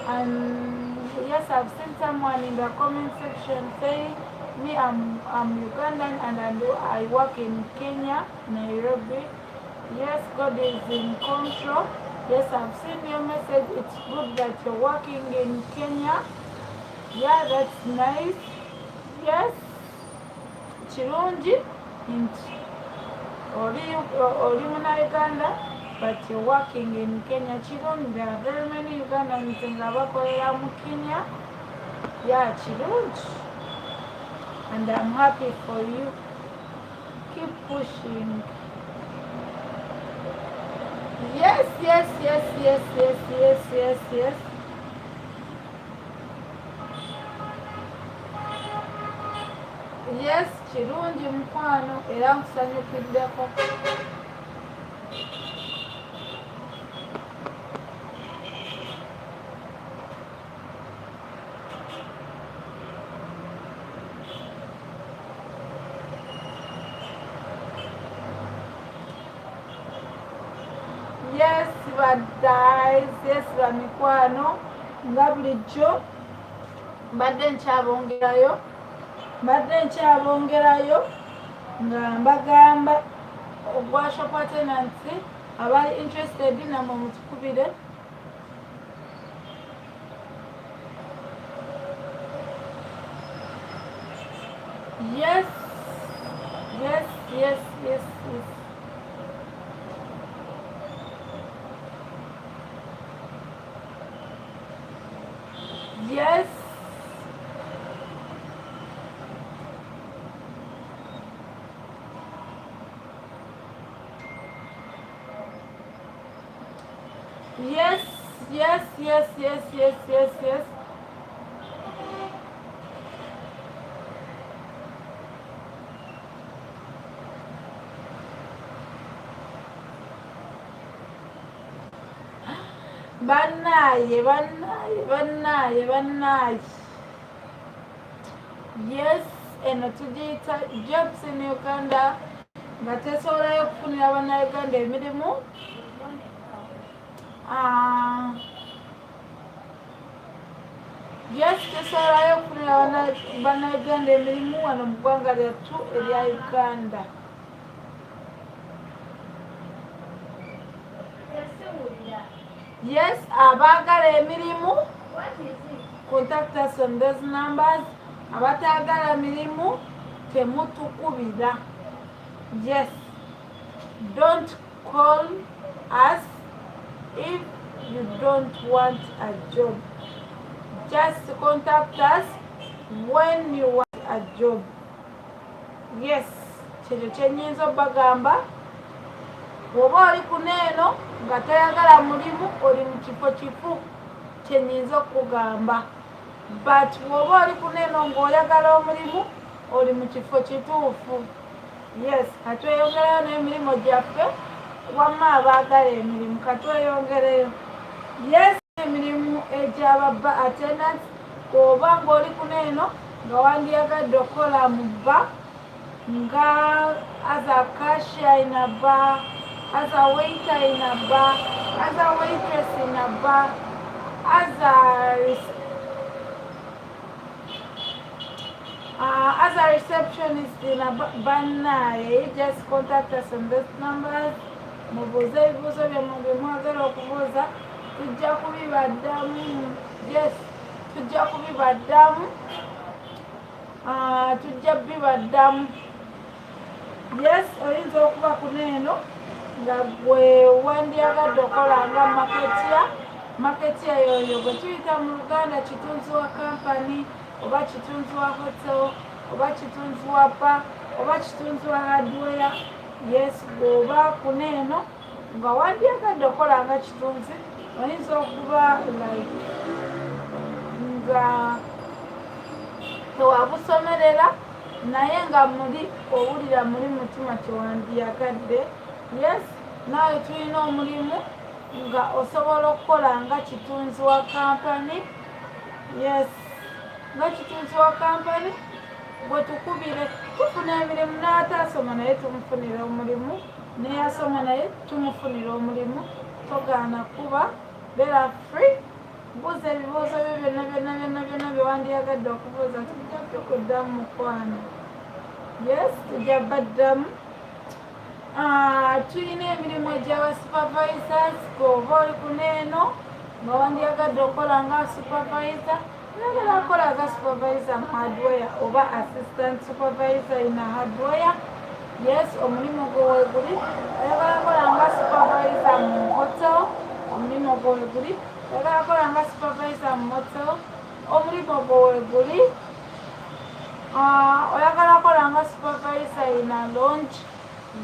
S1: And yes, I've seen someone in the comment section saying, me, I'm Ugandan and I work in Kenya, Nairobi. Yes, God is in control. Yes, I've seen your message. It's good that you're working in Kenya. Yeah, that's nice. Yes, Chirunji, Oli Uganda, but you're working in Kenya. Chirunji, there are very many Ugandans in Kenya. Yeah, Chirunji. And I'm happy for you. Keep pushing. Yes. Yes, kirungi mukwano era nkusanyukiddeko. Yes, baddays, yes, bamikwano nga bulijjo mbadde nkyabongerayo nga mbagamba ogwa shop attendant abali interested namwe mutukubire. Yes. Yes. Bannaye. Yes, eno tugiyita jobs in Uganda nga tesobolayo okufunira bannayuganda emirimu. Yes, tesobolayo okufunira bannayuganda emirimu wano mu ggwanga lyattu erya Uganda. Yes, abaagala emirimu contact us on those numbers. Abataagala mirimu temutukubira. Yes, don't call us if you don't want a job. Just contact us when you want a job. Yes, kyekyo kyenyinza obbagamba. Bw'oba oli kuneeno nga toyagala mulimu oli mu kifo kyenyinza okugamba. But bw'oba oli kuneeno ng'oyagala omulimu oli mu kifo kituufu. Yes, katweyongereyo n'emirimu gyaffe wamma abaagala emirimu katweyongereyo. Yes, emirimu egy'ababba attendants bw'oba ng'oli kuneeno nga wandiyagadde okukola mu bba nga as a cashier in a bar, as a waiter in a bar, as a waitress in a bar, as a receptionist in a bannaye. Just contact us on those numbers. Mubuuze ebibuuzo byammwe bye mwagala okubuuza tujja kubibaddamu. Yes, tujja kubibaddamu. Tujja bibaddamu. Yes, oyinza okuba kuneeno nga gwe wandyagadde okola nga marketeer yoyo gwe tuyita mu Luganda kitunzi wa company oba kitunzi wa hotel oba kitunzi wa bar oba kitunzi wa hardware. Yes, bw'oba kuneeno nga wandyagadde okola nga kitunzi oyinza okuba like nga tewabusomerera naye nga muli owulira muli mutima kyewandiyagadde. Yes, naawe tulina omulimu nga osobola okukola nga kitunzi wa kampani. Yes, nga kitunzi wa kampani bwe tukubire tufuna emirimu, n'ataasoma naye tumufunira omulimu, neyasoma naye tumufunira omulimu. Togaana kuba beera free, buuza ebibuuzo byo byonna byewandiyagadde okubuuza, tujja kukuddamu mukwano. Yes, tujja baddamu. Tulina emirimu egy'aba supervisors. Oba oli kuneeno nga wandiyagadde okukola nga supervisor, oyagala kukola nga supervisor mu hardware oba assistant supervisor in hardware. Yes, omulimu gwo weeguli. Oyagala kukola nga supervisor mu hotel, omulimu gwo weeguli. Oyagala kukola nga supervisor mu hotel, omulimu gwo weeguli. Oyagala kukola nga supervisor in a lounge.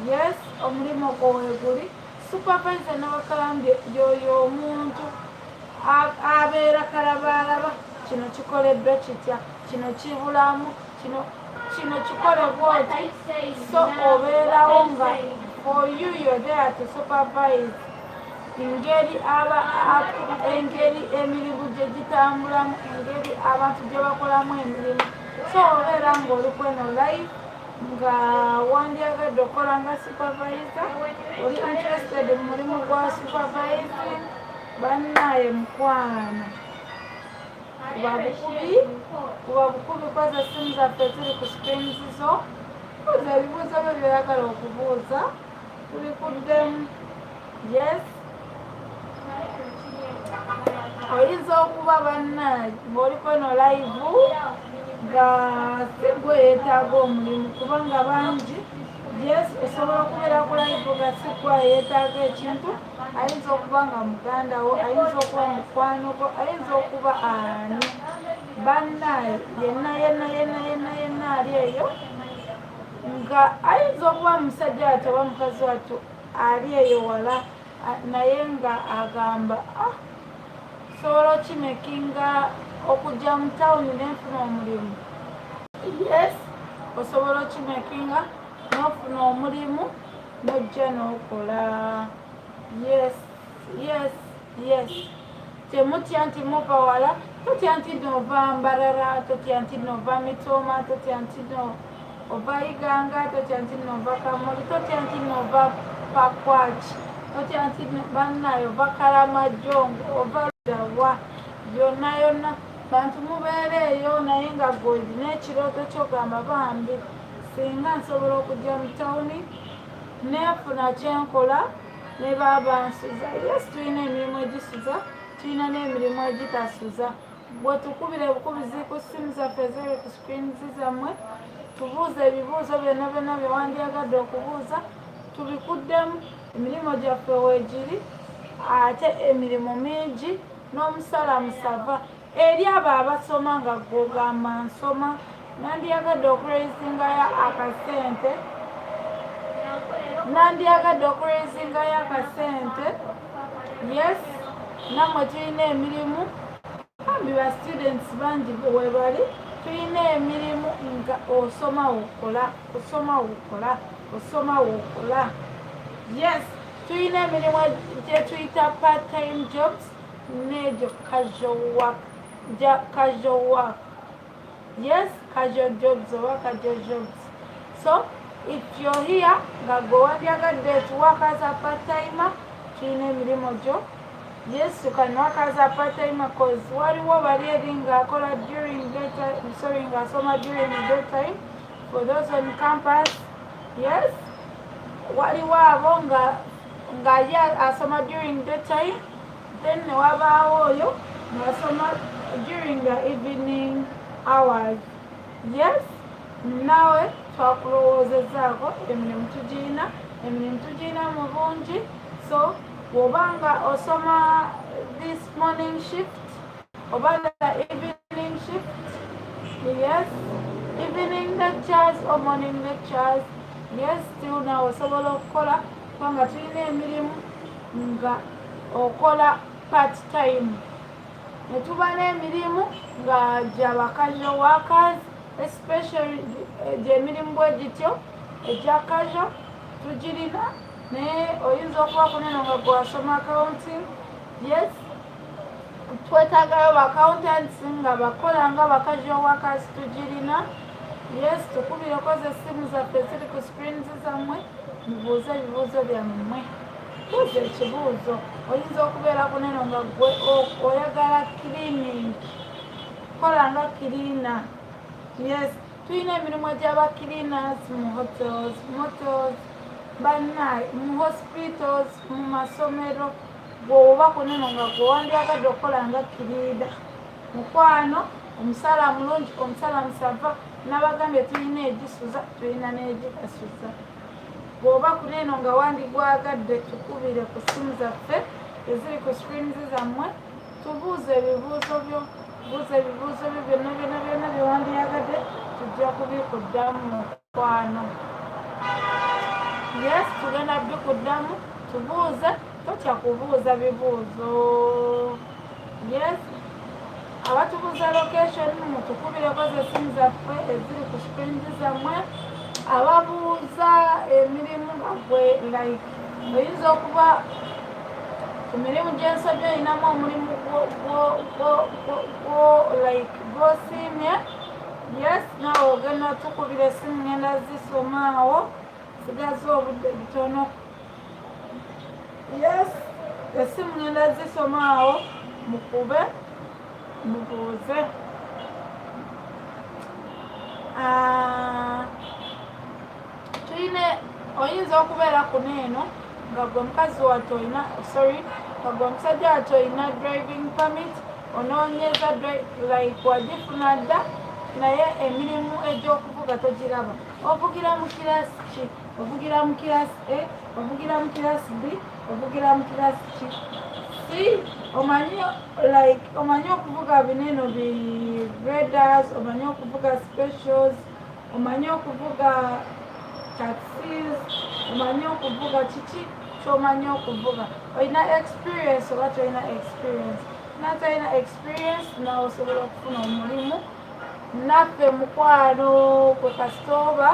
S1: Yes, omulimu gwo weeguli. Supervisor n'abakalambye y'oyo omuntu abeera kalabaalaba, kino kikoleddwa kitya, kino kibulamu, kino kikolebwa oti. So obeerawo nga for you you're there to supervise engeri emirimu gye gitambulamu, engeri abantu gye bakolamu emirimu. So obeera ng'oli kweno live nga wandyagadde okukola nga supervisor, oli interested mu mulimu gwa supervising. Bannaaye mukwano, kuba bukubi koza essimu zaffe tuli ku screens zo, buuza ebibuuzo byo byoyagala okubuuza, tuli kuddemu. Yes, oyinza okuba bannaaye ng'oli kweno live nga si gwe yeetaaga omulimu kubanga bangi. Yes, osobola okubeera ku live nga si gwe yeetaaga ekintu. Ayinza okuba nga muganda wo, ayinza okuba mukwano gwo, ayinza okuba ani. Bannaaye yenna ali eyo nga ayinza okuba musajja wattu oba mukazi wattu ali eyo wala naye nga agamba sobola okimekinga okujja mu tawuni nenfuna omulimu. Yes, osobola okimekinga n'ofuna omulimu n'ojja n'okola. Yes. Temutya nti muva wala, totya nti nova Mbarara, totya nti nova Mitoma, totya nti ova Iganga, totya nti nova Kamuli, totya nti nova Pakwaki, totya nti bannaaye ova Kalamajongo, ova Ludawa. Yonna bantu mubeera eyo naye nga gwe n'ekirooto ky'ogamba bambi singa nsobola okujja mu tawuni neefuna kyenkola ne baba nsuza. Yes, tulina emirimu egisuza, tulina n'emirimu egitasuza. Bwe tukubire bukubizi ku ssimu zaffe eziri ku screens zammwe, tubuuze ebibuuzo byonna bye wandyagadde okubuuza, tubikuddemu. Emirimu gyaffe weegiri, ate emirimu mingi n'omusala musava. Eri abo abasoma nga gw'ogamba nsoma, nandyagadde okureizingayo akasente. Yes, nammwe tulina emirimu, bambi ba students bangi webali, tulina emirimu nga osoma wokola. Yes, tulina emirimu gye tuyita part time jobs n'egyo casual work. Yes, casual jobs oba casual jobs. So if you're here nga gwe wandyagadde to work as a part timer, tulina emirimu gyo. Yes, you can work as a part timer because waliwo bali eri ng'akola ng'asoma during daytime for those on campus. Yes, waliwo abo ng'ali asoma during daytime, then ne wabaawo oyo ng'asoma during the evening hours. Yes, naawe twakulowoozezaako emirimu tugirina mu bungi. So bw'obanga osoma this morning shift oba the evening shift, yes, evening lectures or morning lectures, yes, still naawe osobola okukola kubanga tulina emirimu nga okola part time. Netuba n'emirimu nga gyaba casual workers, especially gy'emirimu bwe gityo egya casual tugirina, naye oyinza okuba kuneno nga gwasoma accounting. Yes, twetaagayo ba accountants nga bakola nga ba casual workers tugirina. Yes, tukubireko z'essimu zaffe ziri ku screens zammwe, mubuuze ebibuuzo byammwe. Buuza ekibuuzo. Oyinza okubeera kuneno nga gwe oyagala cleaning, kola nga cleaner. Yes, tulina emirimu egy'aba cleaners mu hotels, motels, bannaye mu hospitals, mu masomero. Bw'oba kuneno nga gwe wandyagadde okukola nga cleaner. Mukwano, omusala mulungi, omusala musava, n'abagambye tulina egisuza, tulina n'egikasuza. Bw'oba kuneno nga wandigwagadde tukubire ku ssimu zaffe eziri ku screens zammwe, tubuuze ebibuuzo byo, buuza ebibuuzo byo byonna byonna byonna bye wandyagadde, tujja kubikuddamu mukwano. Yes, tugenda bikuddamu, tubuuze, totya kubuuza bibuuzo. Yes, abatubuuza location mutukubireko z'essimu zaffe eziri ku screens zammwe. Ababuuza emirimu nga gwe like oyinza okuba ku mirimu gy'ensomya olinamu omulimu like gw'osiimye. Yes, naawe ogenda tukubira essimu ngenda zisoma awo, sigaza obudde butono. Yes, essimu ngenda zisoma awo, mukube mubuuze. Oyinza okubeera kuneeno nga gwe mukazi wate olina nga gwe omusajja wate olina driving permit, onoonyeza like wagifuna dda, naye emirimu egy'okuvuga togiraba. Ovugira mu kirasi ki? Ovugira mu kirasi A, ovugira mu kirasi B, ovugira mu kirasi ki? Si omanyi okuvuga bineeno bi graders, omanyi okuvuga specials, omanyi okuvuga taxis, omanyi okuvuga kiki kyomanyi okuvuga. Olina experience oba tolina experience? Natalina experience nawe osobola okufuna omulimu. Naffe mukwano gwe kasitooba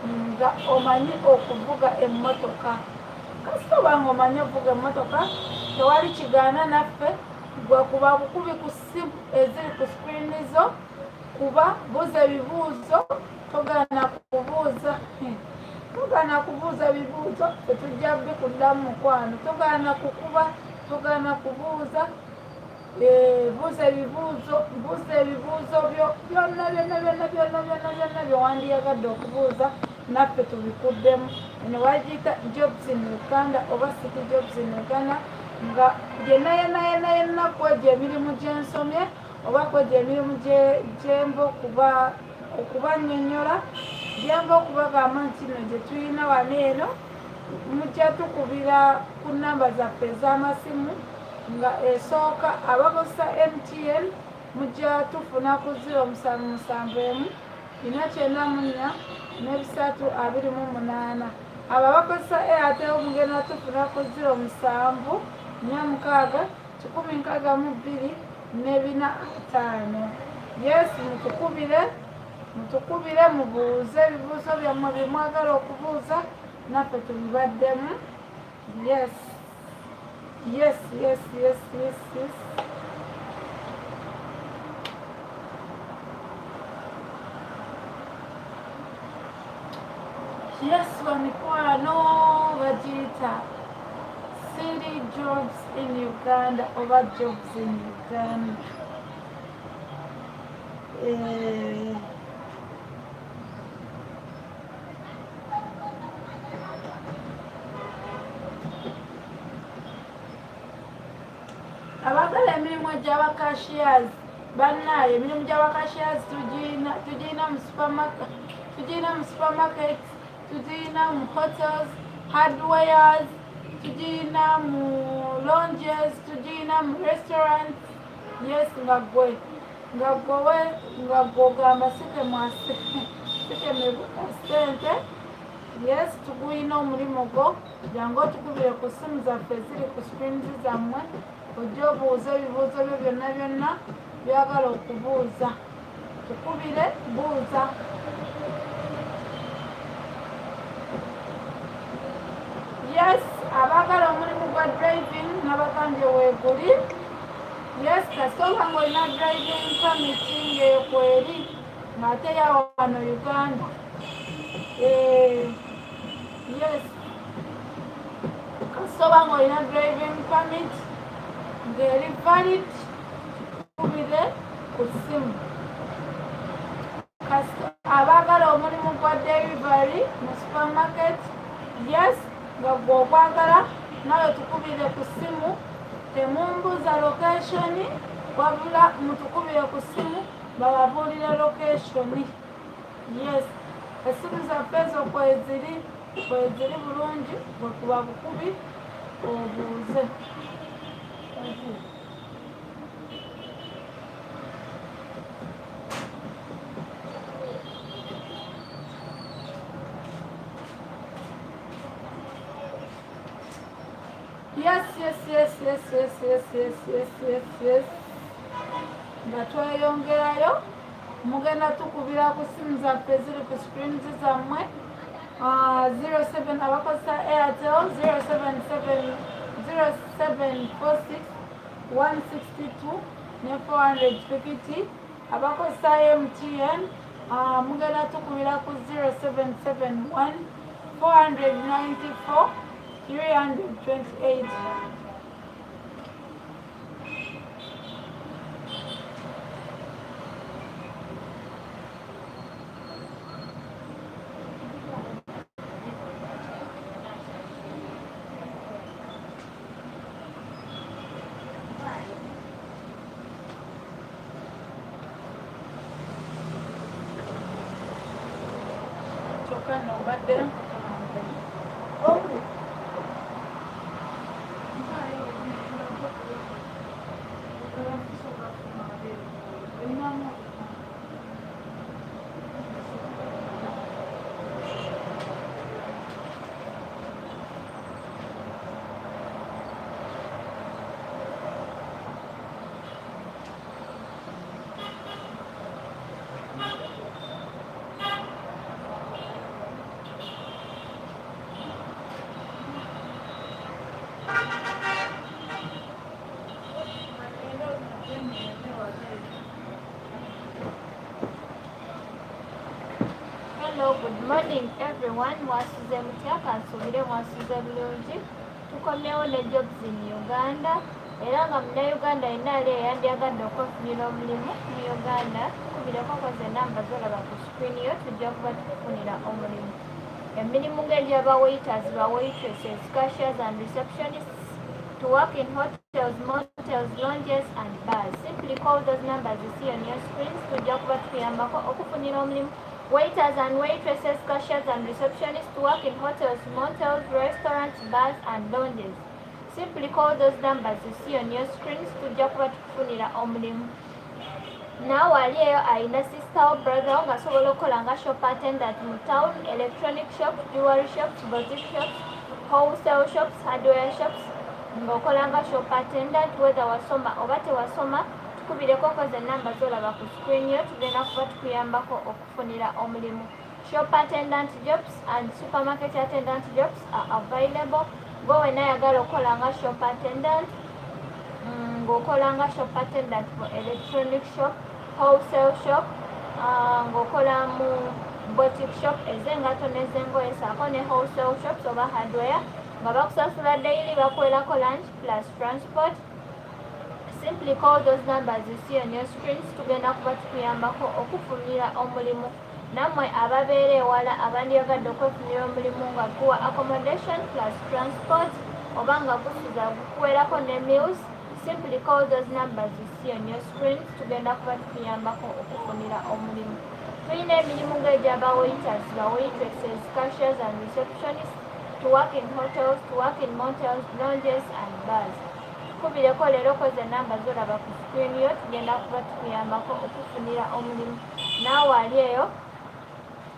S1: nga omanyi okuvuga emmotoka. Kasitooba nga omanyi okuvuga emmotoka, tewali kigaana naffe gwe kuba bukubi ku ssimu eziri ku screen zo, kuba buuza ebibuuzo, togaana kubuuza bibuuzo, tetujja bikuddamu mukwano. Togaana kukuba, togaana kubuuza, buuza ebibuuzo byonna bye wandiyagadde okubuuza, naffe tubikuddemu. Eno bagiyita jobs in Uganda oba city jobs in Uganda, nga yenna kwegyo emirimu gy'ensomye oba kwegyo emirimu gyemba okubannyonnyola, gyemba okubagamba nti no gye tulina wano eno, mujja tukubira ku nnamba zaffe ez'amasimu nga esooka abakozesa MTN mujja tufuna ku 0774 abo abakozesa Airtel mugenda tufuna ku 071662 Yes, mutukubire mubuuze ebibuuzo byammwe bye mwagala okubuuza, naffe tubibaddemu. Yes. Yes. Yes, bamikwano bagiyita city jobs in Uganda oba jobs in Uganda. Abagala emirimu egy'aba cashiers, bannaye emirimu gy'aba cashiers tugirina mu supermarket, tugirina mu hotels, hardwares, tugirina mu lounges, tugirina mu restaurants. Yes, nga gwe ogamba sikemebwa ssente. Yes, tuguyina omulimu gwo, jangu otukubire ku ssimu zaffe eziri ku screens zammwe, ojja obuuza ebibuuzo byo byonna byagala okubuuza. Tukubire buuza. Yes, abaagala omulimu gwa driving nabagambye weeguli. Yes, kasooka ng'olina driving permit ng'eyo kweri ng'ate yawa wano Uganda. Yes, kasooka ng'olina driving permit ng'eri valid, tukubire ku ssimu. Abaagala omulimu gwa delivery mu supermarket, yes, nga gwe okwagala nawe tukubire ku ssimu. Temumbuuza location wabula mutukubire ku ssimu bababuulire location. Yes, essimu zaffe ezo kweziri bulungi bwe kuba bukubi obuuze. Yes. Nga tweyongerayo mugenda tukubira ku ssimu zaffe ziri ku screens zammwe. 07 abakozesa Airtel 0746 162 ne 400 pikiti. Abakozesa MTN mugenda tukubira ku 0771 494 328.
S2: Hello, good morning everyone. Mwasize mutya kansubire mwasize bulungi. Tukomyewo ne jobs in Uganda. Era nga Munnayuganda yenna ali eyandiyagadde okwefunira omulimu mu Uganda tukubireko koze enamba zolaba ku screen yo tujja kuba tukufunira omulimu. Emirimu ng'egy'aba waiters, ba waitresses, cashiers and receptionists, to work in hotels, motels, lounges and bars. Simply call those numbers you see on your screens tujja kuba tukuyambako okufunira omulimu. Waiters and waitresses, cashiers and receptionists to work in hotels, motels, restaurants, bars and lounges. Simply call those numbers you see on your screens tujja kuba tukufunira omulimu. Now ali eyo alina sister or brother nga asobola okukola nga shop attendant mu town, electronic shops, jewelry shops, boutique shops, wholesale shops, hardware shops, ng'okola nga shop attendant whether wasoma oba tewasoma. Tukubireko koze enamba zolaba ku screen yo tugenda kuba tukuyambako okufunira omulimu. Shop attendant jobs and supermarket attendant jobs are available. Go when ayagala okukola nga shop attendant, ng'okola nga shop attendant mu electronic shop, wholesale shop, ng'okola mu boutique shop ez'engato n'ez'engoye saako ne wholesale shops oba hardware nga bakusasula daily bakuwerako lunch plus transport. Simply call those numbers you see on your screens tugenda kuba tukuyambako okufunira omulimu. Nammwe ababeera ewala abandiyagadde okwefunira omulimu nga guwa accommodation plus transport oba nga gusuza gukuwerako ne meals. Simply call those numbers you see on your screens tugenda kuba tukuyambako okufunira omulimu. Tulina emirimu ng'egy'aba waiters, ba waitresses, cashiers and receptionists to work in hotels, to work in motels, lounges and bars. Tukubireko leero koze enamba zolaba ku screen yo tugenda kuba tukuyambako okufunira omulimu. Naawe ali eyo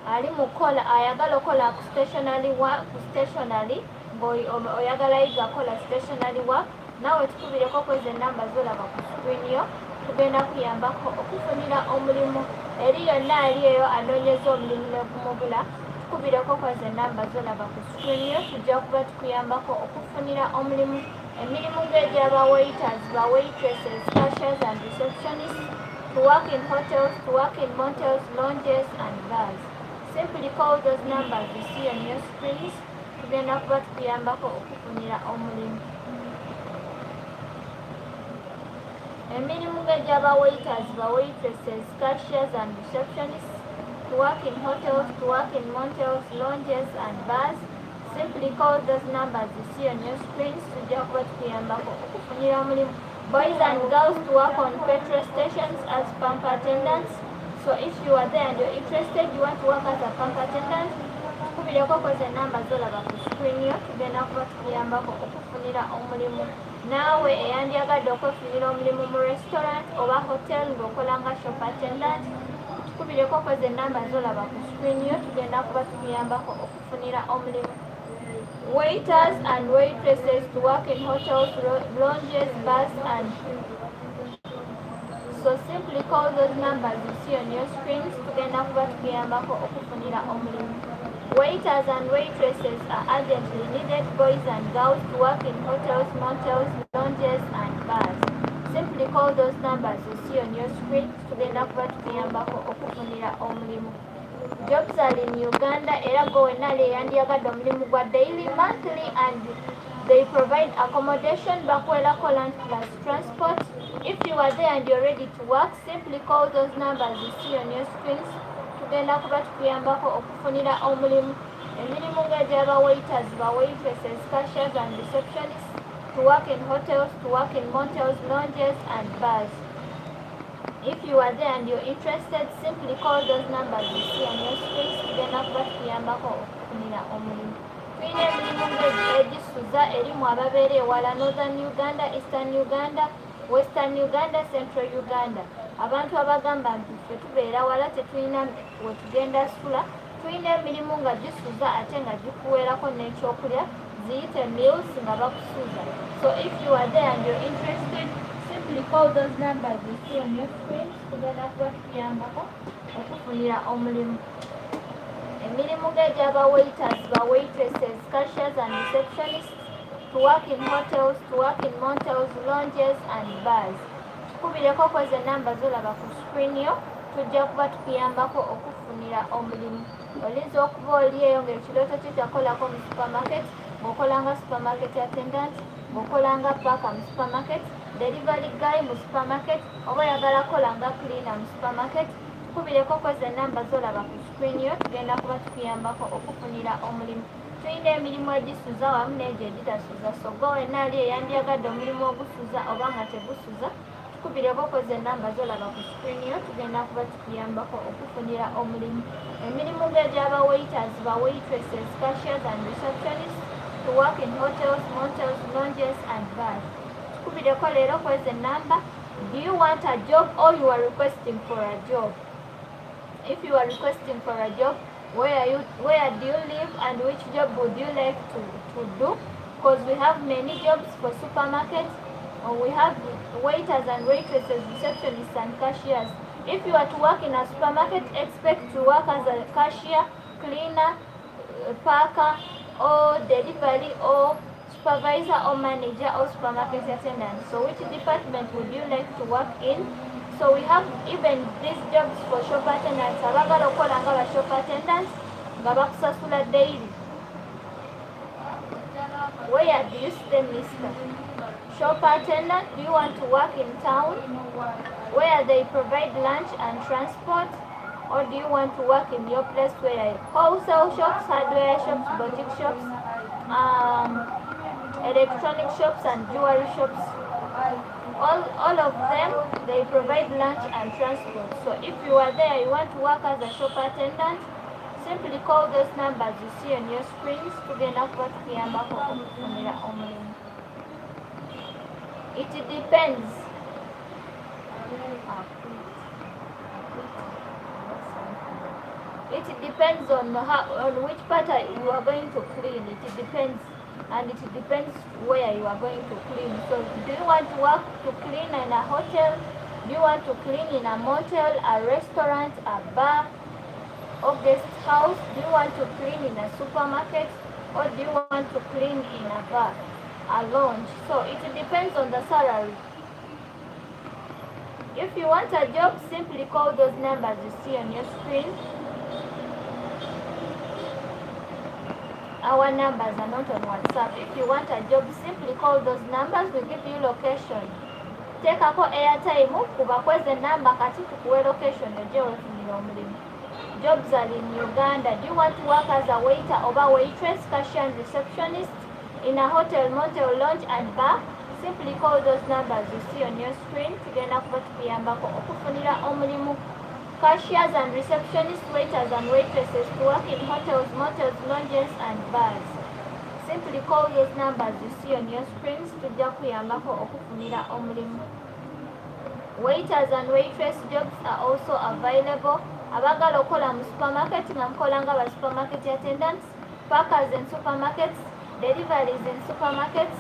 S2: ali mukola ayagala okola ku stationary ng'oyagala yiga kola stationary work naawe tukubireko kwezi enamba zolaba ku screen yo tugenda kuyambako okufunira omulimu eri yonna ali eyo anoonyeza omulimu negumubula tukubireko kwezi enamba zolaba ku screen yo tujja kuba tukuyambako okufunira omulimu emirimu ng'egyaba waiters, ba waitresses, cashiers and receptionists, to work in hotels, to work in motels, lounges and bars. Simply call those numbers you see on your screens tugenda kuba tukuyambako okufunira omulimu. Emirimu ng'egyaba waiters, ba waitresses, cashiers and receptionists, to work in hotels, to work in motels, lounges and bars. Simply call those numbers you see on your screens tujja kuba tukuyambako okufunira omulimu. Boys and girls to work on petrol stations as pump attendants. So if you are there and you're interested, you want to work as a pump attendant, tukubireko kwezi enamba zolaba ku screen yo tugenda kuba tukuyambako okufunira omulimu. Naawe eyandyagadde okwefunira omulimu mu restaurant oba hotel ng'okola nga shop attendant, tukubireko kwezi enamba zolaba ku screen yo tugenda kuba tukuyambako okufunira omulimu. Waiters and waitresses to work in hotels, lounges, bars and so simply call those numbers you see on your screens tugenda kuba tukuyambako okufunira omulimu. Waiters and waitresses are urgently needed boys and girls to work in hotels, motels, lounges and bars. Simply call those numbers you see on your screen tugenda kuba tukuyambako okufunira omulimu. Jobs are in Uganda era go wenna eyandyagadde omulimu gwa daily, monthly and they provide accommodation bakuwerako lunch plus transport. If you are there and you're ready to work, simply call those numbers you see on your screens tugenda kuba tukuyambako okufunira omulimu. Emirimu ng'egyaba waiters, ba waitresses, cashiers and receptionists, to work in hotels, to work in motels, lounges and bars. If you are there and you're interested, simply call those numbers you see on your screens tugenda kuba tukuyambako okufunira omulimu. Tulina emirimu ng'egisuza erimu ababeera ewala Northern Uganda, Eastern Uganda, Western Uganda, Central Uganda. Abantu abagamba nti ffe tubeera wala tetulina we tugenda sula, tulina emirimu nga gisuza ate nga gikuweerako n'ekyokulya ziyite meals nga bakusuza. So if you are there and you're interested, simply call those numbers you see on your screen tugenda kuba tukuyambako okufunira omulimu. Emirimu ng'egyaba waiters, ba waitresses, cashiers and receptionists, to work in hotels, to work in motels, lounges and bars. Tukubireko kwezi enamba zolaba ku screen yo tujja kuba tukuyambako okufunira omulimu. Oyinza okuba oli eyo ng'ekirooto kyo kyakolako mu supermarket, ng'okolanga supermarket attendant, ng'okolanga paaka mu supermarket, delivery guy mu supermarket, oba oyagala kolanga cleaner mu supermarket. Tukubireko kwezi enamba zolaba ku screen yo tugenda kuba tukuyambako okufunira omulimu. Tulina emirimu egisuza wamu n'egyo egitasuza, so gwe wenna ali eyandyagadde omulimu ogusuza oba nga tegusuza tukubireko kwezi enamba zolaba ku screen yo tugenda kuba tukuyambako okufunira omulimu. Emirimu ng'egyaba waiters, ba waitresses, cashiers and receptionists, to work in hotels, motels, lounges and bars. Tukubireko leero kwezi enamba. Do you want a job or you are requesting for a job? If you are requesting for a job, where do you live and which job would you like to do? Because we have many jobs for supermarkets, and we have waiters and waitresses, receptionists and cashiers. If you are to work in a supermarket, expect to work as a cashier, cleaner, packer or delivery or supervisor or manager or supermarket attendant. So which department would you like to work in? So we have even these jobs for shop attendants. Abagala okola nga ba shop attendants nga bakusasula daily. Where do you stay, mister? Shop attendant, do you want to work in town where they provide lunch and transport? Or do you want to work in your place where wholesale shops, hardware shops, boutique shops, electronic shops and jewelry shops? All of them, they provide lunch and transport. So if you are there, you want to work as a shop attendant, simply call those numbers you see on your screens tugenda kuba tukuyambako okufunira omulimu. It depends. It depends on which part you are going to clean. It depends. and it depends where you are going to clean. So do you want to work to clean in a hotel? Do you want to clean in a motel, a restaurant, a bar, or guest house? Do you want to clean in a supermarket, or do you want to clean in a bar, a lounge? So it depends on the salary. If you want a job, simply call those numbers you see on your screen. Our numbers are not on WhatsApp. If you want a job, simply call those numbers. We give you location. Teekako airtime kuba kweze namba kati tukuwe location ojje weefunire omulimu. Jobs are in Uganda. Do you want to work as a waiter or waitress, cashier and receptionist in a hotel, motel, lounge and bar? Simply call those numbers you see on your screen. Tugenda kuba tukuyambako okufunira omulimu. Cashiers and receptionists, waiters and waitresses to work in hotels, motels, lounges and bars. Simply call those numbers you see on your screens tujja kuyambako okufunira omulimu. Waiters and waitress jobs are also available. Abagala okola mu supermarket nga mukola nga ba supermarket attendants, packers in supermarkets, deliveries in supermarkets.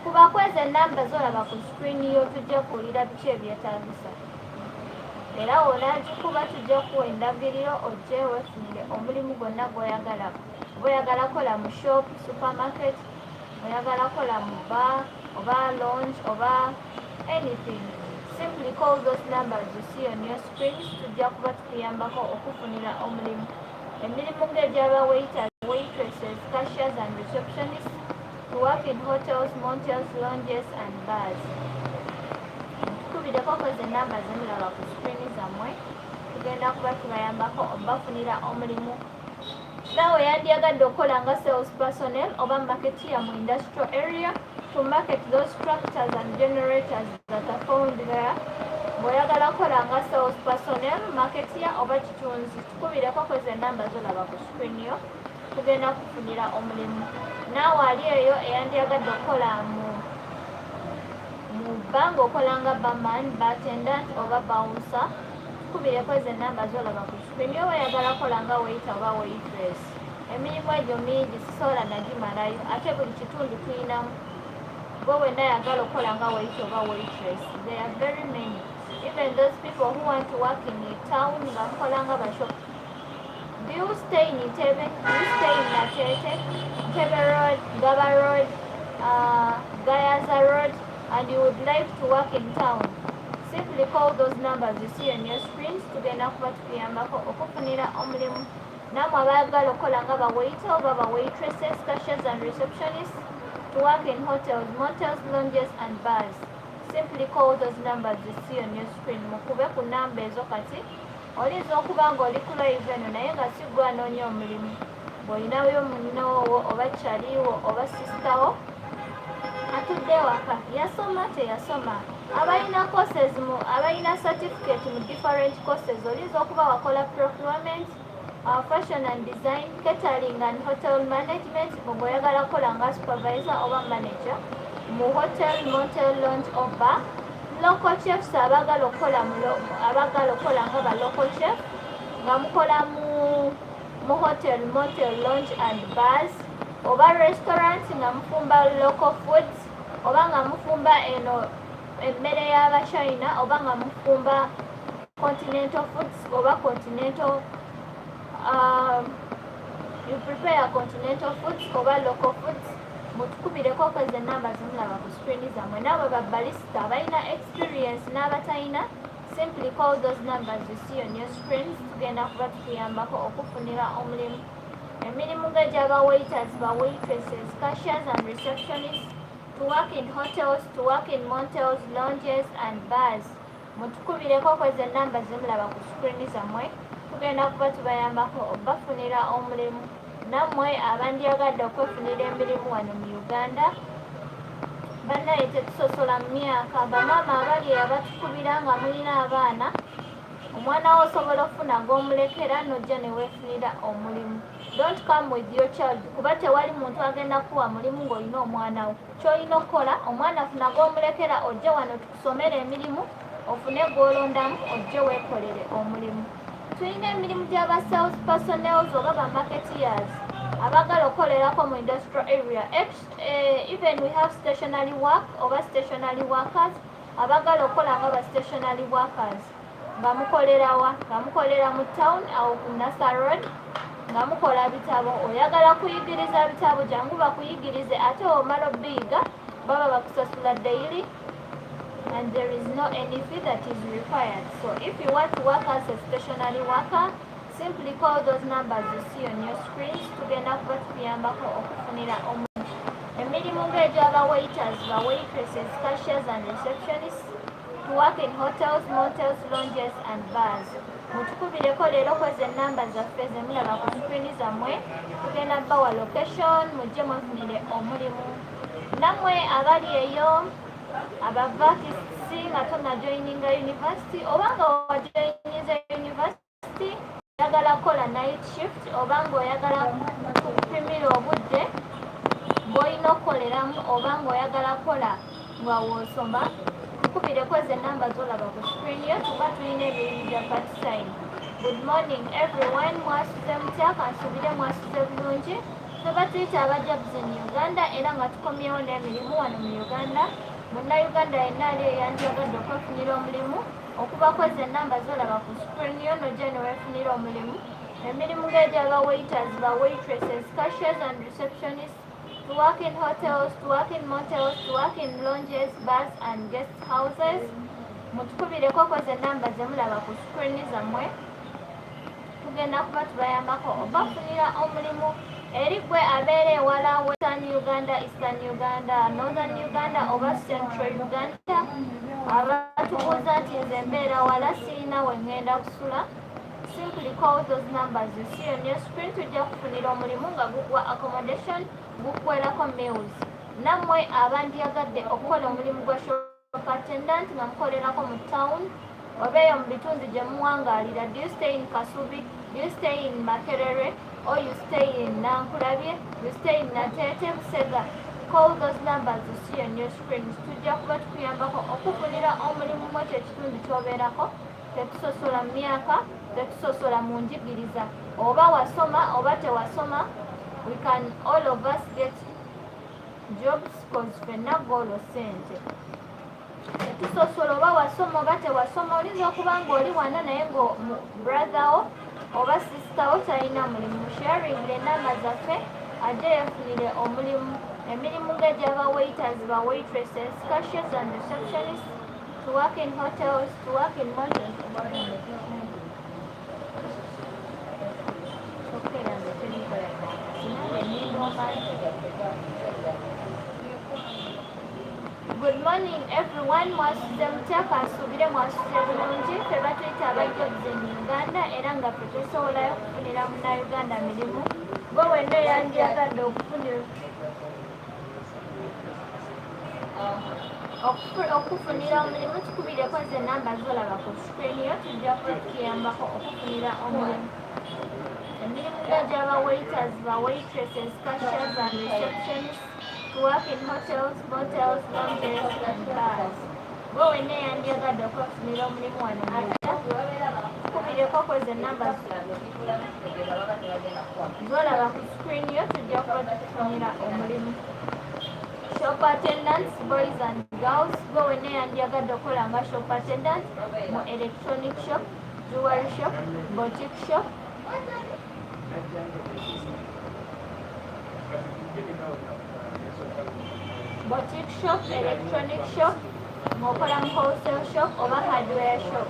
S2: Kuba kweze namba zolaba ku screen yo tujja kuwulira biki ebyetaagisa. Era olagikuba tujja kuwa endagiriro ojje weefunire omulimu gwonna gw'oyagala. Oba oyagala kola mu shop, supermarket, oyagala kola mu bar, oba lounge, oba anything. Simply call those numbers you see on your screen. Tujja kuba tukuyambako okufunira omulimu. Emirimu ng'egy'aba waiters, waitresses, cashiers and receptionists to work in hotels, motels, lounges and bars. Tukubireko koze enamba zemulaba ku screen zammwe. Tugenda kuba tubayambako obafunira omulimu. Naawe yandyagadde okukola nga sales personnel oba marketeer mu industrial area to market those tractors and generators that are found there. Bw'oyagala kukola nga sales personnel, marketeer oba kitunzi, tukubireko koze enamba zolaba ku screen yo. Tugenda kufunira omulimu. Naawe ali eyo eyandyagadde okukola mu banga okola nga barman, attendant oba bouncer, tukubireko ezo enamba zolaba ku screen yo. Oyagala kukola nga waiter oba waitress. Emirimu egyo mingi sisobola nagimalayo ate buli kitundu tulinamu. Gwe wenna ayagala okukola nga waiter oba waitress. There are very many. Even those people who want to work in a town nga mukola nga bashop. Do you stay in Itebe? Do you stay in Natete, Itebe Road, Gaba Road, Gayaza Road, and you would like to work in town? Simply call those numbers you see on your screens tugenda kuba tukuyambako okufunira omulimu. Namwe abayagala okukola nga ba waiter oba ba waitresses, cashiers and receptionists to work in hotels, motels, lounges and bars. Simply call those numbers you see on your screen. Mukube ku namba ezo kati. Oyinza okuba ng'oli ku live eno naye nga si gwe anoonya omulimu. Bw'olinayo munnoowo oba kyaliwo oba sisitawo atudde waka yasoma teyasoma. Abalina courses abalina certificate mu different courses oyinza okuba wakola procurement, fashion and design, catering and hotel management. Bw'oyagala kukola nga supervisor oba manager mu hotel, motel, lounge or bar. Local chefs abagala okukola nga ba local chef nga mukola mu hotel, motel, lounge and bars oba restaurant nga mufumba local foods oba nga mufumba eno emmere y'Abachina oba nga mufumba continental foods oba continental you prepare continental foods oba local foods. Mutukubireko koze enamba zimulaba ku screen zammwe. Naabo ba barista abalina experience n'abatalina, simply call those numbers you see on your screens. Tugenda kuba tukuyambako okufunira omulimu. Emirimu ng'egy'aba waiters, ba waitresses, cashiers and receptionists to work in hotels, to work in motels, lounges and bars. Mutukubireko koze enamba zimulaba ku screen zammwe. Tugenda kuba tubayambako obafunira omulimu. Nammwe abandyagadde okwefunira emirimu wano mu Uganda, bannaye tetusosola mu myaka. Bamaama abali abatukubira nga mulina abaana, omwana wo osobola okufuna g'omulekera n'ojja ne weefunira omulimu. Don't come with your child kuba tewali muntu agenda kuwa mulimu ng'olina omwana wo. Ky'olina okukola, omwana afuna g'omulekera ojje wano tukusomere emirimu, ofune gw'olondamu ojje weekolere omulimu. tulina emirimu gy'aba sales personnels oba ba marketeers abagala okukolerako mu industrial area. Even we have stationary work oba stationary workers abagala okukola nga ba stationary workers nga mukolerawa nga mukolera mu town awo ku Nasa Road nga mukola bitabo. Oyagala kuyigiriza bitabo jangu bakuyigirize ate omala obiyiga baba bakusasula daily and there is no any fee that is required. So if you want to work as a stationary worker, simply call those numbers you see on your screens tugenda kuba tukuyambako okufunira omuntu. Emirimu ng'egy'aba waiters, ba waitresses, cashiers and receptionists to work in hotels, motels, lounges and bars. Mutukubireko leero kwezi ennamba zaffe ze mulaba ku screeni zammwe tugenda bawa location mujje mwefunire omulimu. Nammwe abali eyo abavakisi nga tonajoininga university oba nga wajoiniza university oyagala kukola night shift oba nga oyagala kupimira obudde bw'olina okukoleramu oba nga oyagala kukola nga woosoma tukubireko ze nnamba z'olaba ku screen yo tuba tulina emirimu gya part time. Good morning everyone, mwasuze mutya kansubire mwasuze bulungi. Tuba tuyita abajjabuzi mu Uganda era nga tukomyewo n'emirimu wano mu Uganda. Munnayuganda yenna ali eyandiyagadde okwefunira omulimu okubako ze ennamba z'olaba ku screen yo nojja ne weefunira omulimu. Emirimu ng'egy'aba waiters, ba waitresses, cashiers and receptionists to work in hotels, to work in motels, to work in lounges, bars and guest houses. Mutukubireko ze ennamba ze mulaba ku screen zammwe tugenda kuba tubayambako obafunira omulimu. Eri gwe abeera ewala Western Uganda, Eastern Uganda, Northern Uganda oba Central Uganda abatubuuza nti nze mbeera wala sirina we ngenda kusula, simply call those numbers you see on your screen tujja kufunira omulimu nga gugwa accommodation gukuweerako meals. Nammwe abandiyagadde okukola omulimu gwa shop attendant nga mukolerako mu town oba eyo mu bitundu gye muwangaalira. Do you stay in Kasubi? Do you stay in Makerere? Or you stay in Nankulabye? You stay in Natete, Busega? Call those numbers you see on your screens. Tujja kuba tukuyambako okufunira omulimu mu ekyo ekitundu ky'obeerako. Tetusosola mu myaka, tetusosola mu njigiriza. Oba wasoma oba tewasoma, we can all of us get jobs because ffenna goolo ssente. Tetusosola oba wasoma oba tewasoma, oyinza okuba ng'oli wano naye ngo brother wo oba sisitawo talina mulimu. Sharing ennamba zaffe ajja yeefunire omulimu. Emirimu ng'egy'aba waiters, ba waitresses, cashiers and receptionists to work in hotels, to work in motels. Good morning everyone, mwasuze mutya kansubire mwasuze bulungi. Ffe batuyita abajjabuzi mu Uganda era nga ffe tusobolayo okufunira munnayuganda mirimu. Gwe wenna yandiyagadde okufunira omulimu tukubireko ze nnamba z'olaba ku screen yo tujja kukuyambako okufunira omulimu. Emirimu gy'aba waiters, ba waitresses, cashiers and receptionists to work in hotels, motels, lounges and bars. Gwe wenna yandiyagadde okwefunira omulimu wano mu Uganda tukubireko ze nnamba z'olaba ku screen yo tujja kuba tukufunira omulimu. Shop attendants, boys and girls, gwe wenna yandiyagadde okukola nga shop attendant mu electronic shop, jewelry shop, boutique shop, boutique shop, electronic shop, ng'okola mu wholesale shop oba hardware shop.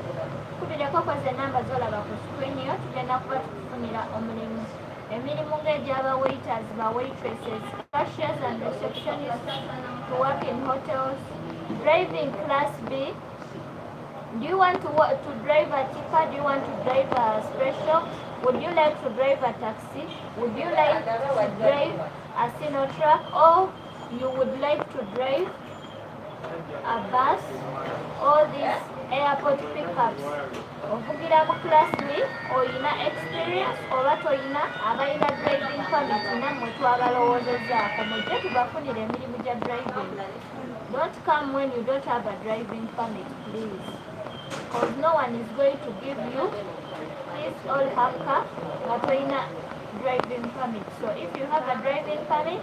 S2: Tukubireko ze nnamba z'olaba ku screen yo tugenda kuba tukufunira omulimu. Emirimu ng'egy'aba waiters, ba waitresses, cashiers and receptionists to work in hotels. Driving class B. Do you want to drive a tipa? Do you want to drive a special? Would you like to drive a taxi? Would you like to drive a Sinotrack? Or you would like to drive a bus? All these airport pickups. Ovugira mu class B, oyina experience oba toyina abalina driving permit nammwe twabalowoozezaako mujje tubafunire emirimu gya driving. Don't come when you don't have a driving permit, please. Because no one is going to give you least all have car nga toyina driving permit. So if you have a driving permit,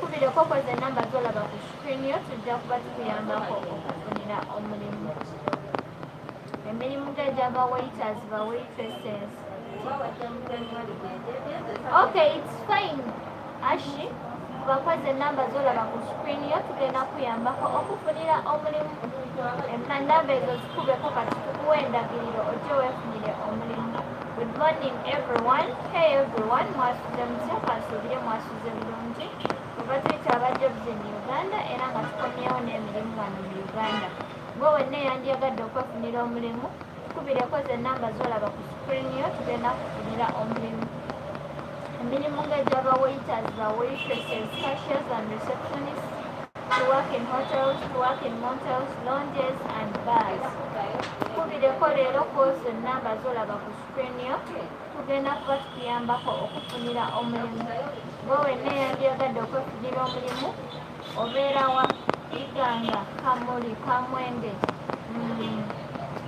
S2: kubireko koza enamba zolaba ku screen yo, tujja kuba tukuyambako okufunira omulimu. Emirimu ng'egy'aba waiters, ba waitresses. Okay, it's fine. Ashi, kubakoze enamba zolaba ku screen yo, tugenda kuyambako okufunira omulimu. Enamba ezo zikubeko kati tukuwa endagiriro ojje weefunire omulimu. Good morning everyone. Hey everyone, mwasuze mutya? Kansuubire mwasuze bulungi. Kuba tuyita aba jobs in Uganda era nga tukomyewo n'emirimu wano mu Uganda. Gwe wenna eyandyagadde okwefunira omulimu, tukubireko ze enamba zolaba ku screen yo, tugenda kufunira omulimu. Emirimu ng'egy'aba waiters, ba waitresses, cashiers and receptionists, to work in hotels, to work in motels, lounges and bars. Tukubireko leero kozo enamba zolaba ku screen yo, tugenda kuba tukuyambako okufunira omulimu. Gwe wenna eyandyagadde okwefunira omulimu, obeera wa? Iganga, Kamuli, Kamwenge,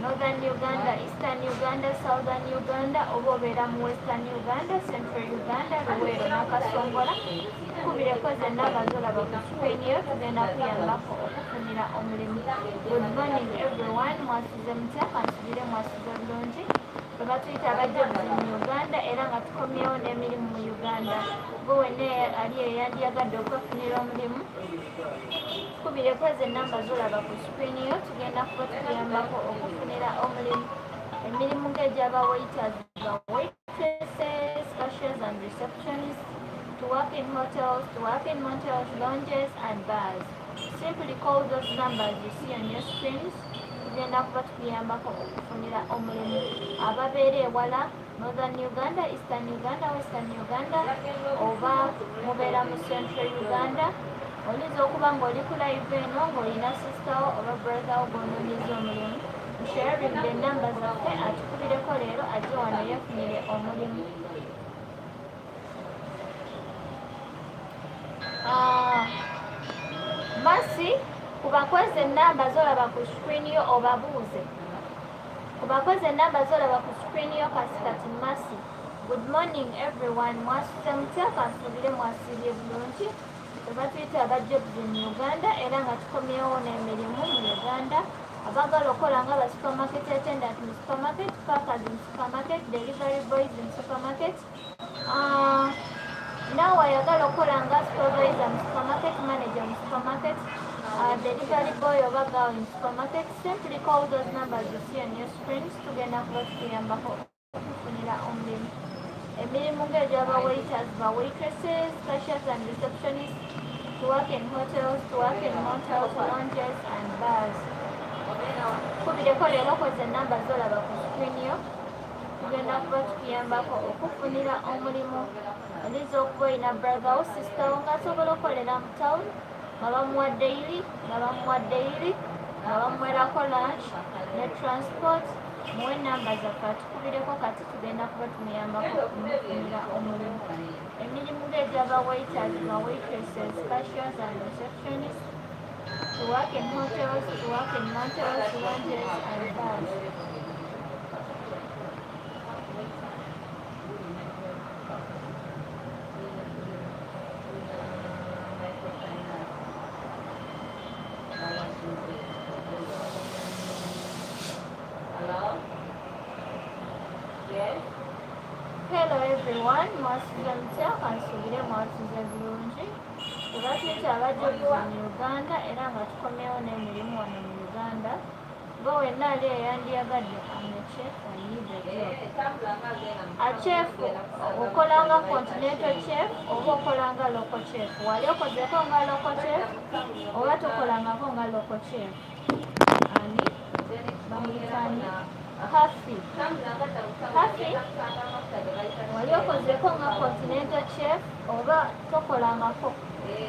S2: Northern Uganda, Eastern Uganda, Southern Uganda, oba obeera mu Western Uganda, Central Uganda, Luweero n'Akasongola. Tukubireko ze enamba zolaba ku screen yo, tugenda kuyambako okufunira omulimu. Good morning everyone, mwasuze mutya? Kansubire mwasuze bulungi. Tuba tuyita aba jobs in Uganda era nga tukomyewo n'emirimu mu Uganda. Gwe wenna ali eyandyagadde okwefunira omulimu, tukubireko ze enamba zolaba ku screen yo, tugenda kuba tukuyambako okufunira omulimu. Emirimu ng'egy'aba waiters, ba waitresses, cashiers and receptionists, to work in hotels, to work in motels, lounges and bars. Simply call those numbers you see on your screens. Tugenda kuba tukuyambako okufunira omulimu. Ababeera ewala, Northern Uganda, Eastern Uganda, Western Uganda, oba mubeera mu Central Uganda, oyinza okuba ng'oli ku live eno ng'olina sisitawo oba brotherwo gw'onoonyeza omulimu. Tusharinga enamba zaffe, atukubireko leero ajje wano yeefunire omulimu. Masi, kubakoze enamba zolaba ku screen yo obabuuze. Kubakoze enamba zolaba ku screen yo kasikati Masi. Good morning everyone, mwasuze mutya? Kansuubire mwasiibye bulungi. Tuba tuyita aba jobs in Uganda era nga tukomyewo n'emirimu mu Uganda. Abagala okukola nga ba supermarket attendant mu supermarket, packers in supermarket, delivery boys in supermarket. Now ayagala okukola nga supervisor mu supermarket, manager mu supermarket, delivery boy oba girl in supermarket. Simply call those numbers you see on your screens. Tugenda kuba tukuyambako okufunira omulimu. Emirimu ng'egy'aba waiters, ba waitresses, cashiers and receptionists, to work in hotels, to work in motels, lounges and bars. Kubireko leero koze enamba zolaba ku screen yo, tugenda kuba tukuyambako okufunira omulimu. Oyinza okuba olina brother wo sister wo ng'asobola okukolera mu town, nga bamuwa daily, nga bamuwerako lunch ne transport. Muwe enamba zaffe atukubireko kati tugenda kuba tumuyambako okumufunira omulimu. Emirimu ng'egy'aba waiters, ba waitresses, cashiers and receptionists, to work in hotels, to work in motels, lounges and bars. Hello everyone, mwasuze mutya? Kansuubire mwasuze bulungi. Tuba tuyita aba jobs in Uganda era nga tukomyewo n'emirimu wano mu Uganda. Gwe wenna ali eyandyagadde chef, I need a job. A chef, okolanga continental chef oba okolanga local chef? Wali okozeko nga local chef oba tokolangako nga local chef? Ani bamuyitani Hafi. Wali okozeko nga continental chef oba tokolangako?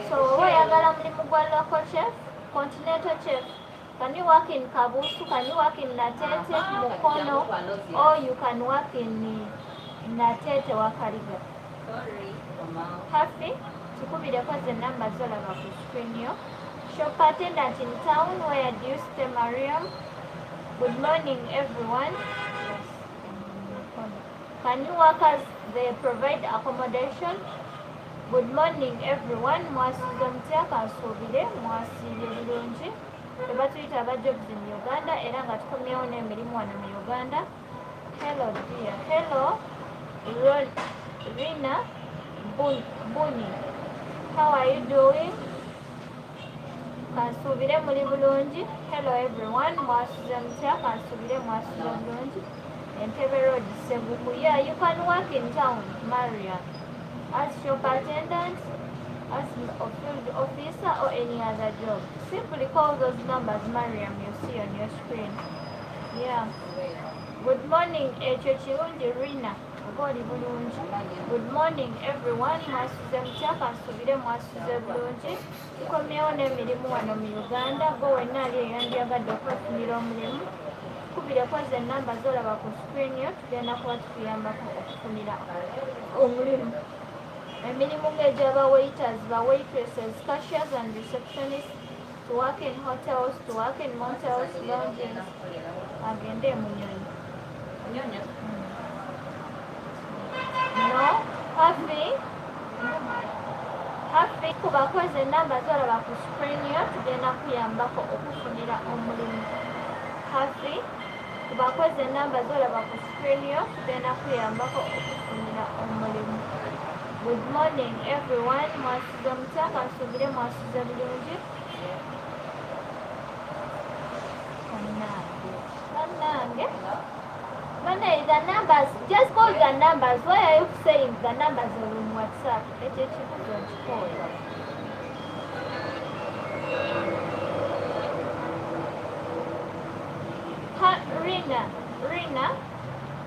S2: So oba oyagala mulimu gwa local chef, continental chef, can you work in Kabusu, can you work in Natete, Mukono, or you can work in Natete Wakariga? Hafi, tukubireko ze namba zolaba ku screen yo. Shop attendant in town, where do you stay, Mariam? Good morning everyone. Can you workers, they provide accommodation? Good morning everyone, mwasize mutya kansuubire mwasiibye bulungi. Eba tuyita aba jobs in Uganda era nga tukomyewo n'emirimu wano mu Uganda. Hello dear, hello Rina Buni, how are you doing? Kansuubire muli bulungi. Hello everyone, mwasize mutya kansuubire mwasize bulungi. Entebbe Road Seguku. Yeah, you can work in town, Maria, as shop attendant, as a field officer or any other job. Simply call those numbers, Mariam, you see on your screen. Yeah. Good morning, Echo Chirundi Rina. Good morning everyone, mwasize mutya kansuubire mwasize bulungi. Tukomyewo n'emirimu wano mu Uganda. Go wenna ali eyandyagadde okwefunira omulimu. Tukubireko ze nnamba z'olaba ku screen yo, tugenda kuba tukuyambako okufunira omulimu. Emirimu ng'egy'aba waiters, ba waitresses, cashiers and receptionists, to work in hotels, to work in motels, lounges. Agende Munyonyi. No, happy kubako ze nnamba z'olaba ku screen yo, tugenda kuyambako okufunira omulimu. Happy kubako ze nnamba z'olaba ku screen yo, tugenda kuyambako okufunira omulimu. Good morning everyone, mwasize mutya kansuubire mwasize bulungi. Bannange, the numbers, just call the numbers. Why are you saying the numbers are on WhatsApp? Rina,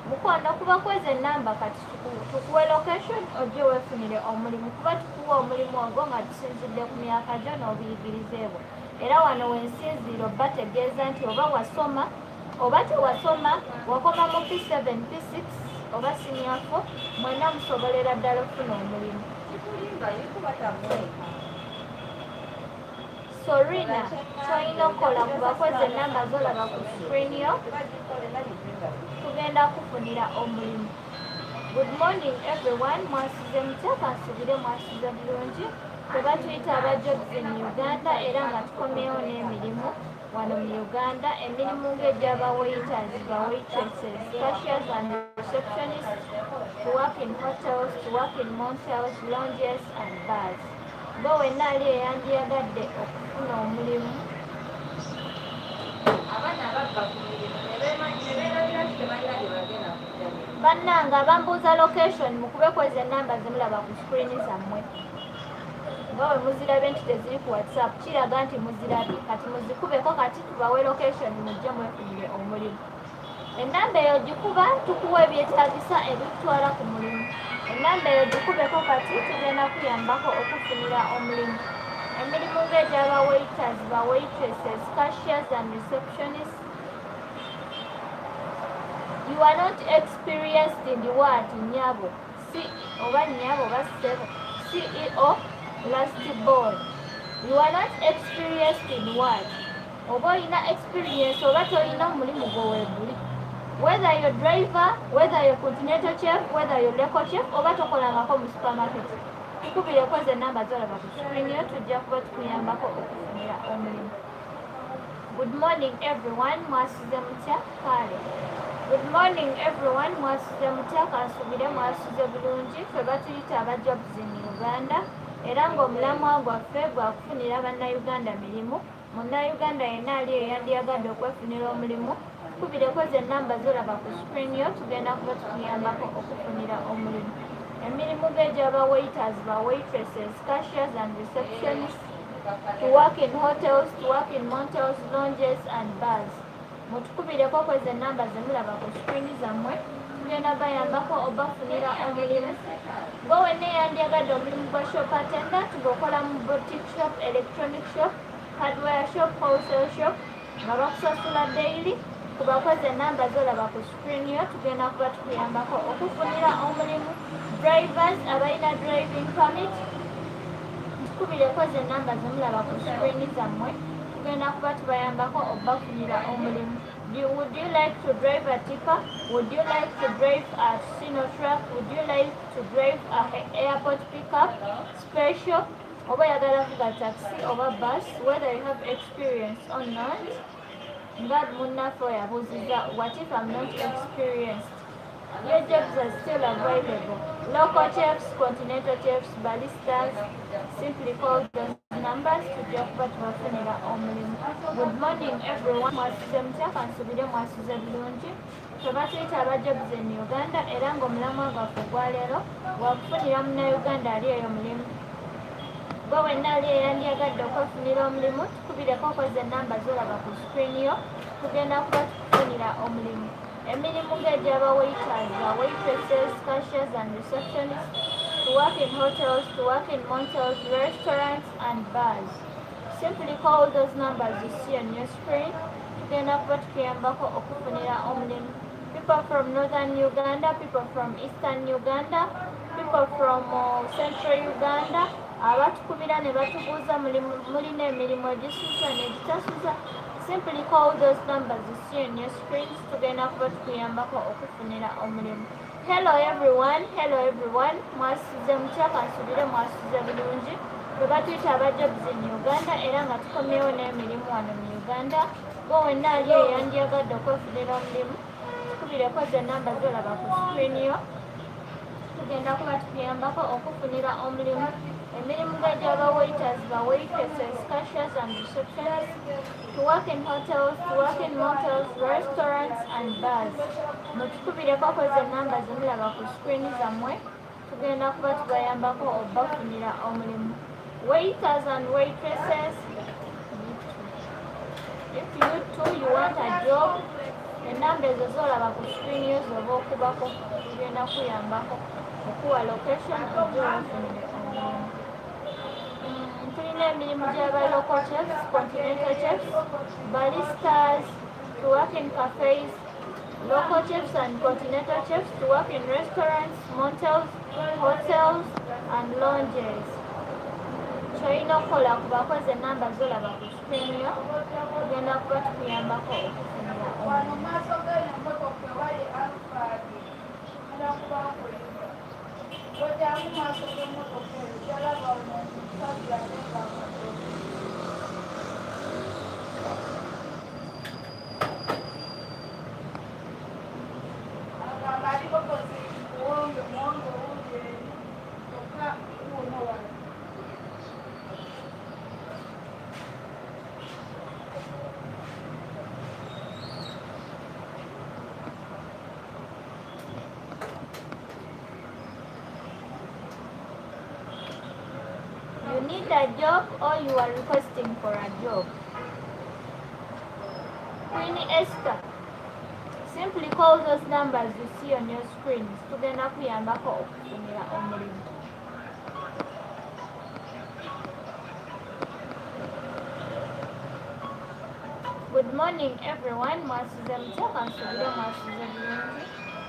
S2: mukwano kuba kweze namba kati tukuwe location ojje weefunire omulimu, kuba tukuwa omulimu ogwo nga tusinzidde ku myaka gyo n'obuyigirizeebwo. Era wano wensinziiro oba tegeeza nti oba wasoma oba tewasoma, wakoma mu P7, P6 oba senior 4, mwenna musobolera ddala okufuna omulimu. So Rina, tolina okukola kubakoze ennamba z'olaba ku screen yo, tugenda kufunira omulimu. Good morning everyone, mwasize mutya kansuubire mwasize bulungi. Kuba tuyita aba jobs in Uganda era nga tukomyewo n'emirimu wano mu Uganda. Emirimu ng'egy'aba waiters, ba waitresses, cashiers and receptionists, to work in hotels, to work in motels, lounges and bars. Bo wenna ali eyandyagadde okufuna omulimu. Bannanga bambuuza location, mukube kweza ennamba zemulaba ku screen zammwe. Nga bwe muzirabye nti teziri ku WhatsApp, kiraga nti muzirabye. Kati muzikubeko kati tubawe location mujje mwefunire omulimu. Ennamba eyo gikuba tukuwa ebyetaagisa ebitutwala ku mulimu. Ennamba eyo gikubeko kati tugenda kuyambako okufunira omulimu. Emirimu ng'egy'aba waiters, ba waitresses, cashiers and receptionists. You are not experienced in the word nyabo. CEO last born. You are not experienced in what? Oba olina experience oba tolina omulimu gw'oweeguli. Whether you're driver, whether you're continental chef, whether you're local chef, oba tokolangako mu supermarket. Tukubireko ze ennamba z'olaba ku screen yo, tujja kuba tukuyambako okufunira omulimu. Good morning everyone, mwasize mutya kale. Good morning everyone, mwasize mutya kansuubire mwasize bulungi. Ffe batuyita aba jobs in Uganda era ng'omulamwa gwaffe gwa kufunira bannayuganda mirimu. Munnayuganda yenna ali eyandyagadde okwefunira omulimu, tukubireko ze ennamba z'olaba ku screen yo, tugenda kuba tukuyambako okufunira omulimu. Emirimu ng'egy'aba waiters, ba waitresses, cashiers and receptionists, to work in hotels, to work in motels, lounges and bars. Mutukubireko kweze ennamba zemulaba ku screen zammwe, tugenda bayambako obafunira omulimu. Gwe wenna eyandyagadde omulimu gwa shop attendant, ng'okola mu boutique shop, electronic shop, hardware shop, wholesale shop, nga bakusasula daily, kubakoze ennamba z'olaba ku screen yo, tugenda kuba tukuyambako okufunira omulimu. Drivers abalina driving permit, tukubireko ze ennamba zemulaba ku screen zammwe, tugenda kuba tubayambako obafunira omulimu. Would you like to drive a tipper? Would you like to drive a Sinotrack? Would you like to drive a airport pickup special? Oba yagala kuvuga taxi oba bus, whether you have experience or not. Nga munnaffe we yabuuziza, what if I'm not experienced? Your jobs are still available. Local chefs, continental chefs, baristas, simply call those numbers tujja kuba tubafunira omulimu. Good morning everyone, mwasize mutya kansubire mwasize bulungi. Twebatuyita aba jobs in Uganda era ng'omulamwa gwaffe gwaleero gwakufunira munnayuganda ali eyo mulimu. Gwe wenna ali eyandyagadde okwefunira omulimu tukubireko okoze ennamba z'olaba ku screen yo tugenda kuba tukufunira omulimu. Emirimu ng'egy'aba waiters, waitresses, cashiers and receptionists, to work in hotels, to work in motels, restaurants and bars. Simply call those numbers you see on your screen. Tugenda kuba tukuyambako okufunira omulimu. People from northern Uganda, people from eastern Uganda, people from central Uganda, abatukubira ne batubuuza mulina emirimu egisuuza n'egitasuuza. Simply call those numbers you see on your screens. Tugenda kuba tukuyambako okufunira omulimu. Hello everyone, mwasize mutya kansubire mwasize bulungi. Bwe batuyita aba jobs in Uganda era nga tukomyewo n'emirimu wano mu Uganda. Gwe wenna ali eyandyagadde okwefunira omulimu tukubireko ze nnamba z'olaba ku screen yo. Tugenda kuba tukuyambako okufunira omulimu. Emirimu ng'egy'aba waiters, waitresses, cashiers and receptionists, to work in hotels, to work in motels, restaurants and bars. Mutukubireko kweze ennamba zemulaba ku screen zammwe tugenda kuba tubayambako obafunira omulimu. Waiters and waitresses, if you too you want a job, ennamba ezo z'olaba ku screen yo z'oba okubako tugenda kuyambako okuwa location ojja obafunire omulimu. Tulina emirimu gy'aba local chefs, continental chefs, baristas, to work in cafes, local chefs and continental chefs, to work in restaurants, motels, hotels and lounges. Kyolina okukola kubakoze ennamba z'olaba ku screen yo tugenda kuba tukuyambako okufunira omulimu. You need a job or you are requesting for a job. Queen Esther, simply call those numbers you see on your screens. Tugenda kuyambako okufunira omulimu. Good morning everyone, mwasize mutya kansubire mwasize bulungi.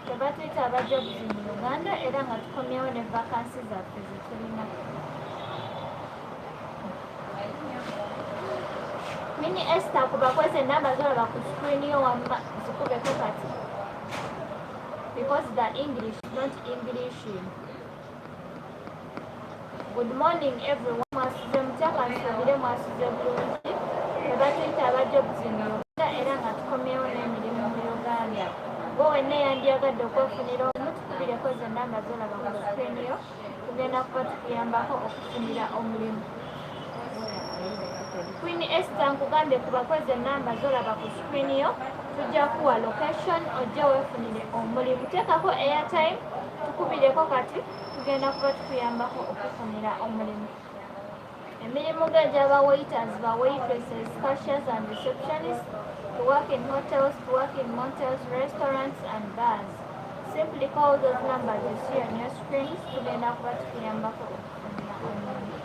S2: Twebatuyita aba jobs in Uganda era nga tukomyewo ne vacancies zaffe zetulina. Mini Esther kubakweze ennamba z'olaba ku screen yo wamma zikubeko kati because the English not English. Good morning everyone, mwasize mutya kansubire mwasize bulungi. Twebatuyita aba jobs in Uganda era nga tukomyewo n'emirimu mu Uganda. Gwe wenna eyandyagadde okwefunira omulimu tukubireko ze ennamba z'olaba ku screen yo tugenda kuba tukuyambako okufunira omulimu. Queen Esther nkugambye kubakweze ennamba z'olaba ku screen yo tujja kuwa location ojja weefunire omulimu. Teekako airtime tukubireko kati tugenda kuba tukuyambako okufunira omulimu. Emirimu ng'egy'aba waiters, waitresses, cashiers and receptionists, to work in hotels, to work in motels, restaurants and bars. Simply call those numbers you see on your screens tugenda kuba tukuyambako okufunira omulimu.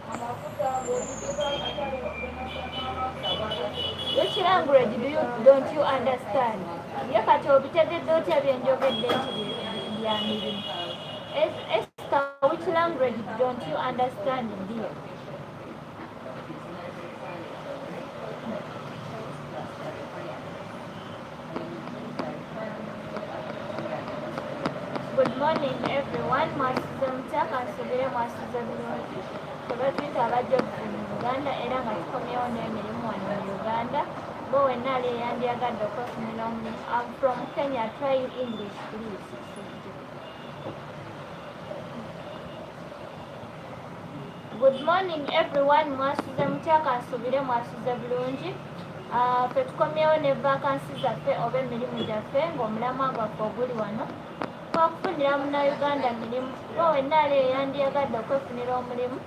S2: Which language don't you understand? Ye kati obitegedde otya bye njogedde nti bya mirimu? Esther, which language don't you understand, dear? Good morning everyone. Mwasize mutya kansubire mwasize bulungi. Tuba tuyita abajjogzi mu Uganda era nga tukomyewo n'emirimu wano mu Uganda. Bo wenna ali eyandyagadde okwefunira omulimu. I'm from Kenya. Try English please. Good morning everyone. Mwasize mutya kansubire mwasize bulungi. Ffe tukomyewo ne vacancies zaffe oba emirimu gyaffe ng'omulamwa gwaffe oguli wano. Okufunira munnayuganda mirimu bo wenna ali eyandyagadde okwefunira omulimu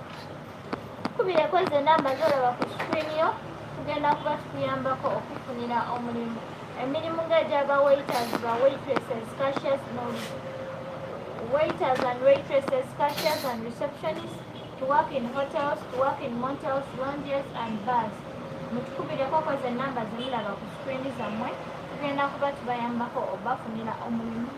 S2: kubireko ze namba zolaba ku screen yo tugenda kuba tukuyambako okufunira omulimu emirimu ng'egyaba waiters ba waitresses cashiers waiters and waitresses cashiers and receptionists to work in hotels to work in motels lounges and bars mutukubireko ze namba zemulaba ku screen zammwe tugenda kuba tubayambako obafunira omulimu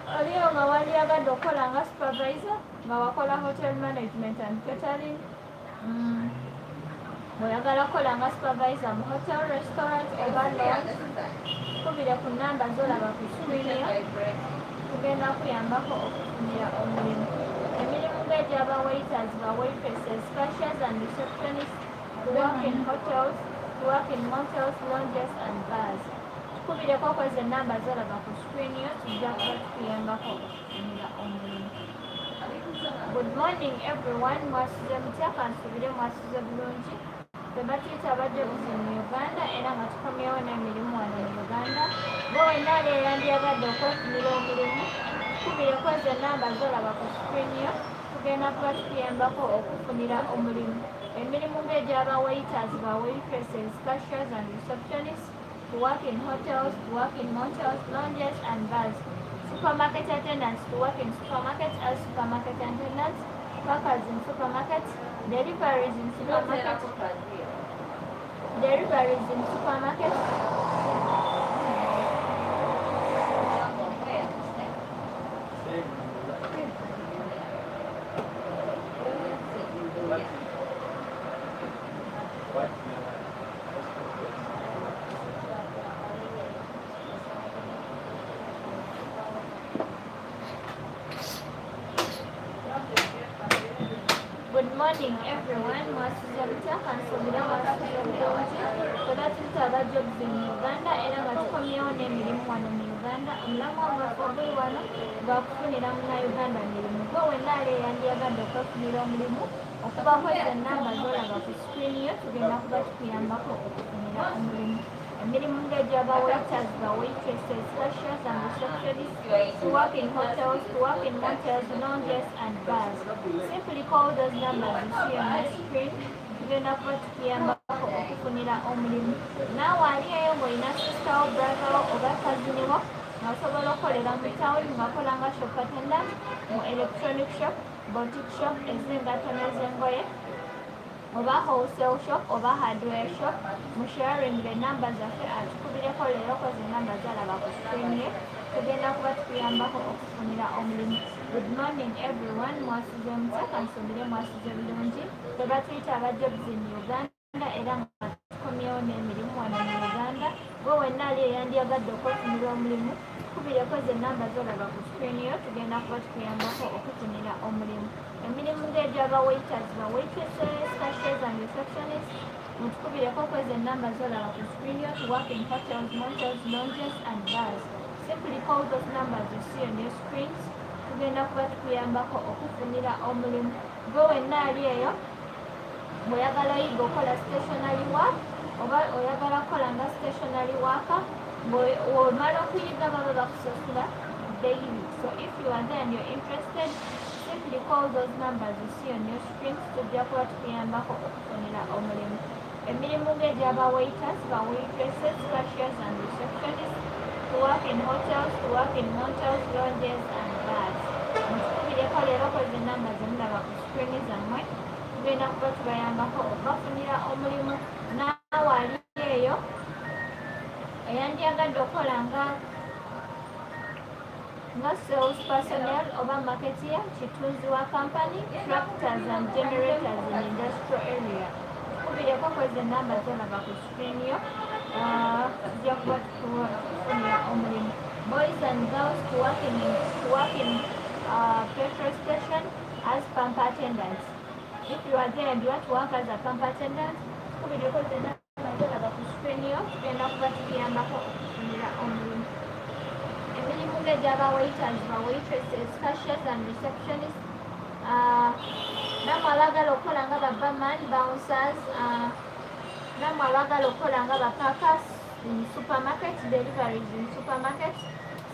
S2: Aliyo nga wandyagadde okukola nga supervisor nga wakola hotel management and catering bw'oyagala kukola nga supervisor mu hotel restaurant oba lodge kubire ku namba zolaba ku screen yo tugenda kuyambako okufunira omulimu emirimu ng'egyaba waiters ba waitresses cashiers and receptionists to work in hotels to work in motels lounges and bars kubireko kweze namba zolaba ku screen yo tujja kuba tukuyambako okufunira omulimu good morning everyone mwasize mutya kansubire mwasize bulungi ffe batuyita abajjaguzi mu Uganda era nga tukomyewo n'emirimu wano mu Uganda bo wenna ali eyandyagadde okwefunira omulimu kubireko ze namba zolaba ku screen yo tugenda kuba tukuyambako okufunira omulimu emirimu ng'egyaba waiters ba waitresses cashiers and receptionists to work in hotels, to work in motels, lounges and bars. Supermarket attendants to work in supermarkets as supermarket attendants, workers in supermarkets, deliveries in supermarkets, Good morning everyone. Mwasize mutya kansubire mwasize bulungi ffe batuyita abajjogzi mu Uganda era nga tukomyewo n'emirimu wano mu Uganda omulamwa gwaffe oguli wano gwakufunira munnayuganda mirimu gwe wenna ali eyandyagadde okwefunira omulimu okubako ze namba zolaba ku screen yo tugenda kuba tukuyambako okufunira omulimu emirimu ng'egyaba waiters ba waitresses cashiers and receptionists to work in hotels to work in motels lounges and bars simply call those numbers you see on your screen tugenda kuba tukuyambako okufunira omulimu naawe ali eyo ng'olina sister wo brother wo oba cousin wo nga osobola okukolera mu tawuni ng'akola nga shop attendant mu electronic shop boutique shop ez'engato n'ez'engoye oba wholesale shop oba hardware shop musharing the namba zaffe atukubireko leero koze namba zalaba ku screen ye tugenda kuba tukuyambako okufunira omulimu good morning everyone mwasize mutya kansubire mwasize bulungi ffe batuyita abajjogzi mu Uganda era nga tukomyewo n'emirimu wano mu Uganda gwe wenna ali eyandyagadde okwefunira omulimu tukubireko ze namba zolaba ku screen yo tugenda kuba tukuyambako okufunira omulimu emirimu ng'egyaba waiters ba waitresses cashiers and receptionists mutukubireko kweze namba zolaba ku screen yo to work in hotels motels lounges and bars simply call those numbers you see on your screens tugenda kuba tukuyambako okufunira omulimu gwe wenna ali eyo bw'oyagala oyiga okola stationary work oba oyagala kukola nga stationary worker ng'omala okuyiga baba bakusasula daily so if you are there and you're interested simply call those numbers you see on your screens tujja kuba tukuyambako okufunira omulimu emirimu ng'egyaba waiters ba waitresses cashiers and receptionists to work in hotels to work in motels lounges and bars mutukubireko leero koze namba zemulaba ku screen zammwe tugenda kuba tubayambako okubafunira omulimu. Naawe ali eyo eyandyagadde okukola nga sales personnel oba marketeer, kitunzi wa company, tractors and generators in industrial area. Tukubireko kwezi enamba zolaba ku screen yo, tujja kuba tukufunira omulimu. Boys and girls to work in petrol station as pump attendants. If you are there and you want to work as a pump attendant, tukubireko kwezi enamba zolaba ku screen yo, tugenda kuba tukuyambako okufunira omulimu. Emirimu ng'egy'aba waiters, ba waitresses, cashiers and receptionists, namwe abaagala okukola nga ba barman, bouncers, namwe abaagala okukola nga ba packers in supermarket, deliveries in supermarket,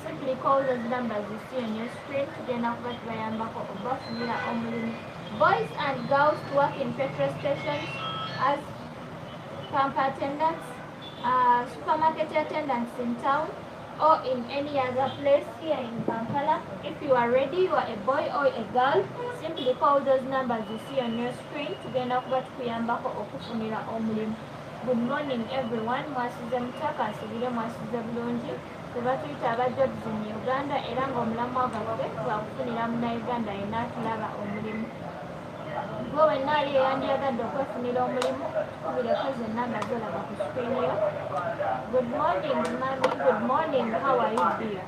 S2: simply call those numbers you see on your screen. Tugenda kuba tubayambako okubafunira omulimu. Boys and girls to work in petrol stations as pump attendants, supermarket attendants in town, or in any other place here in Kampala. If you are ready, you are a boy or a girl, simply call those numbers you see on your screen. Tugenda kuba tukuyambako okufunira omulimu. Good morning everyone, mwasize mutaka, nsubire mwasize bulungi. Tuba tuyita aba jobs in Uganda era ng'omulamwa gwaffe twakufunira Munnayuganda yenna atulaba omulimu. Gwe wenna ali eyandyagadde okwefunira omulimu, tukubireko ze nnamba zolaba ku screen yo. Good morning mami, good morning, how are you dear?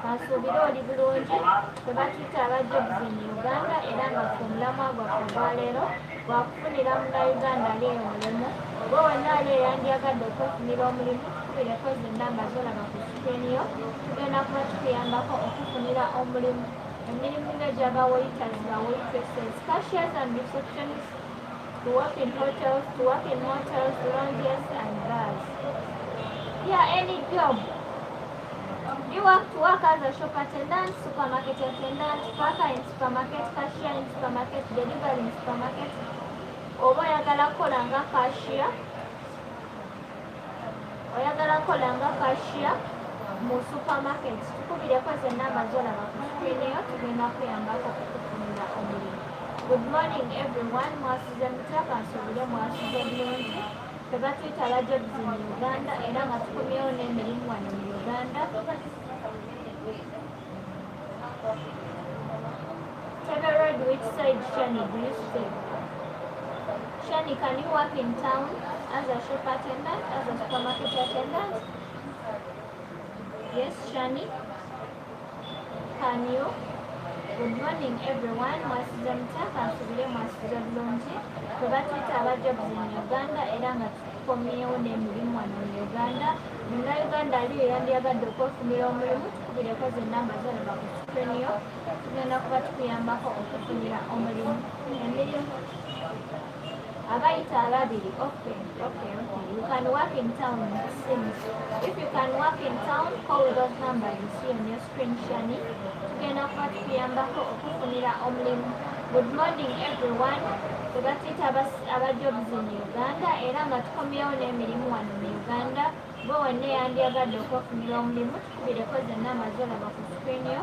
S2: Kansuubire oli bulungi. Tuba tuyita aba jobs in Uganda era nga ffe omulamwa gwaffe ogwaleero gwakufunira Munnayuganda ali omulimu. Gwe wenna ali eyandyagadde okwefunira omulimu, tukubireko ze nnamba zolaba ku screen yo. Tugenda kuba tukuyambako okufunira omulimu. Emirimu ng'egy'aba waiters, ba waitresses, cashiers and receptionists, to work in hotels, to work in motels, lounges and bars. Yeah, any job. You want to work as a shop attendant, supermarket attendant, packer in supermarket, cashier in supermarket, delivery in supermarket, oba oyagala kukola nga cashier, mu supermarket. Tukubireko ze nnamba zolaba ku screen yo, tugenda kuyambako okufunira omulimu. Good morning everyone, mwasize mutaka, nsuubire mwasize bulungi. Tuba tuyita aba jobs in Uganda era nga tukomyewo n'emirimu wano mu Uganda. Tell the road which side Shani do you stay? Shani, can you work in town as a shop attendant, as a supermarket attendant? Yes, Shani? Can you? Good morning everyone, mwasize mutaka, nsubire mwasize bulungi. Tuba tuyita aba jobs in Uganda era nga tukomyewo n'emirimu wano mu Uganda. Munnayuganda ali eyandyagadde okwefunira omulimu, tukubireko ze nnamba zolaba ku screen yo. Tugenda kuba tukuyambako okufunira omulimu. Emirimu abayita ababiri. Okay. You can work in town, it seems. If you can work in town, call those numbers you see on your screen, Shani. Tugenda kuba tukuyambako okufunira omulimu. Good morning everyone. Tuba tuyita aba jobs in Uganda era nga tukomyewo n'emirimu wano mu Uganda. Gwe wenna eyandyagadde okwefunira omulimu, tukubireko ze nnamba zolaba ku screen yo.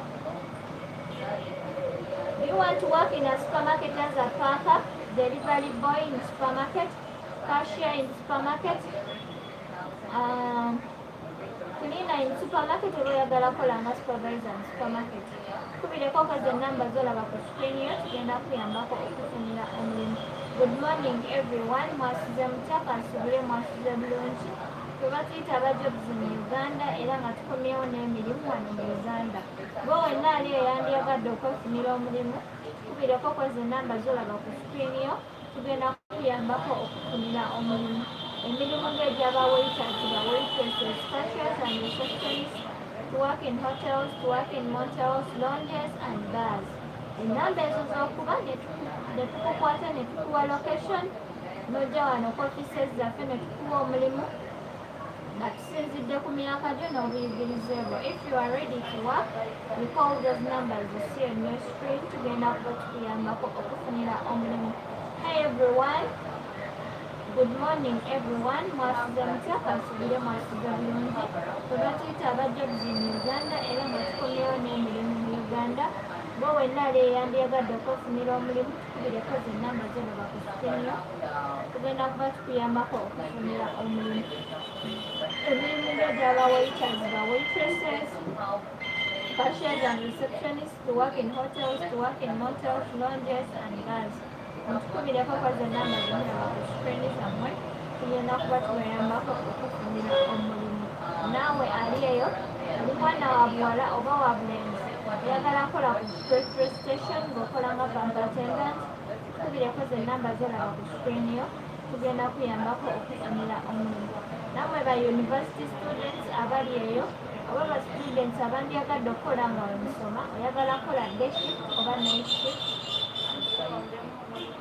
S2: Do you want to work in a supermarket as a packer, delivery boy in supermarket, cashier in supermarket, cleaner in supermarket, oba oyagala kukola nga supervisor in supermarket? Tukubireko ze nnamba zolaba ku screen yo, tugenda kuyambako okufunira omulimu. Good morning everyone, mwasize mutaka, nsubire mwasize bulungi. Tuba tuyita aba jobs in Uganda era nga tukomyewo n'emirimu wano mu Uganda. Gwe wenna ali eyandyagadde okwefunira omulimu, tukubireko ze nnamba zolaba ku screen yo, tugenda kuyambako okufunira omulimu. Emirimu ng'egy'aba waiters, ba waitresses, cashiers and receptionists, to work in hotels, to work in motels, lounges and bars. Ennamba ezo z'okuba ne tukukwata ne tukuwa location, n'ojja wano ku offices zaffe ne tukuwa omulimu nga tusinzidde ku myaka gyo n'obuyigirize bwo. If you are ready to work, we call those numbers you see on your screen. Tugenda kuba tukuyambako okufunira omulimu. Hey everyone, good morning everyone, mwasize mutaka, nsubire mwasize bulungi. Tuba tuyita aba jobs in Uganda era nga tukomyewo n'emirimu mu Uganda. gwe wenna ali eyandyagadde okwefunira omulimu tukubireko zenamba zolaba ku sikiniyo tugenda kuba tukuyambako okufunira omulimu emirimu ng'egyaba waiters ba waitresses cashiers and receptionists to work in hotels, to work in motels, lounges and bars. Mutukubireko kwa zenamba zimulaba ku screen zammwe tugenda kuba tubayambako okufunira omulimu naawe ali eyo oli mwana wa buwala oba wa bulenzi oyagala kola ku waitress station ng'okola nga bank attendant tukubireko zenamba zolaba ku screen yo tugenda kuyambako okufunira omulimu namwe ba university students abali eyo oba ba students abandyagadde okukola nga wemusoma oyagala kola day shift oba night shift.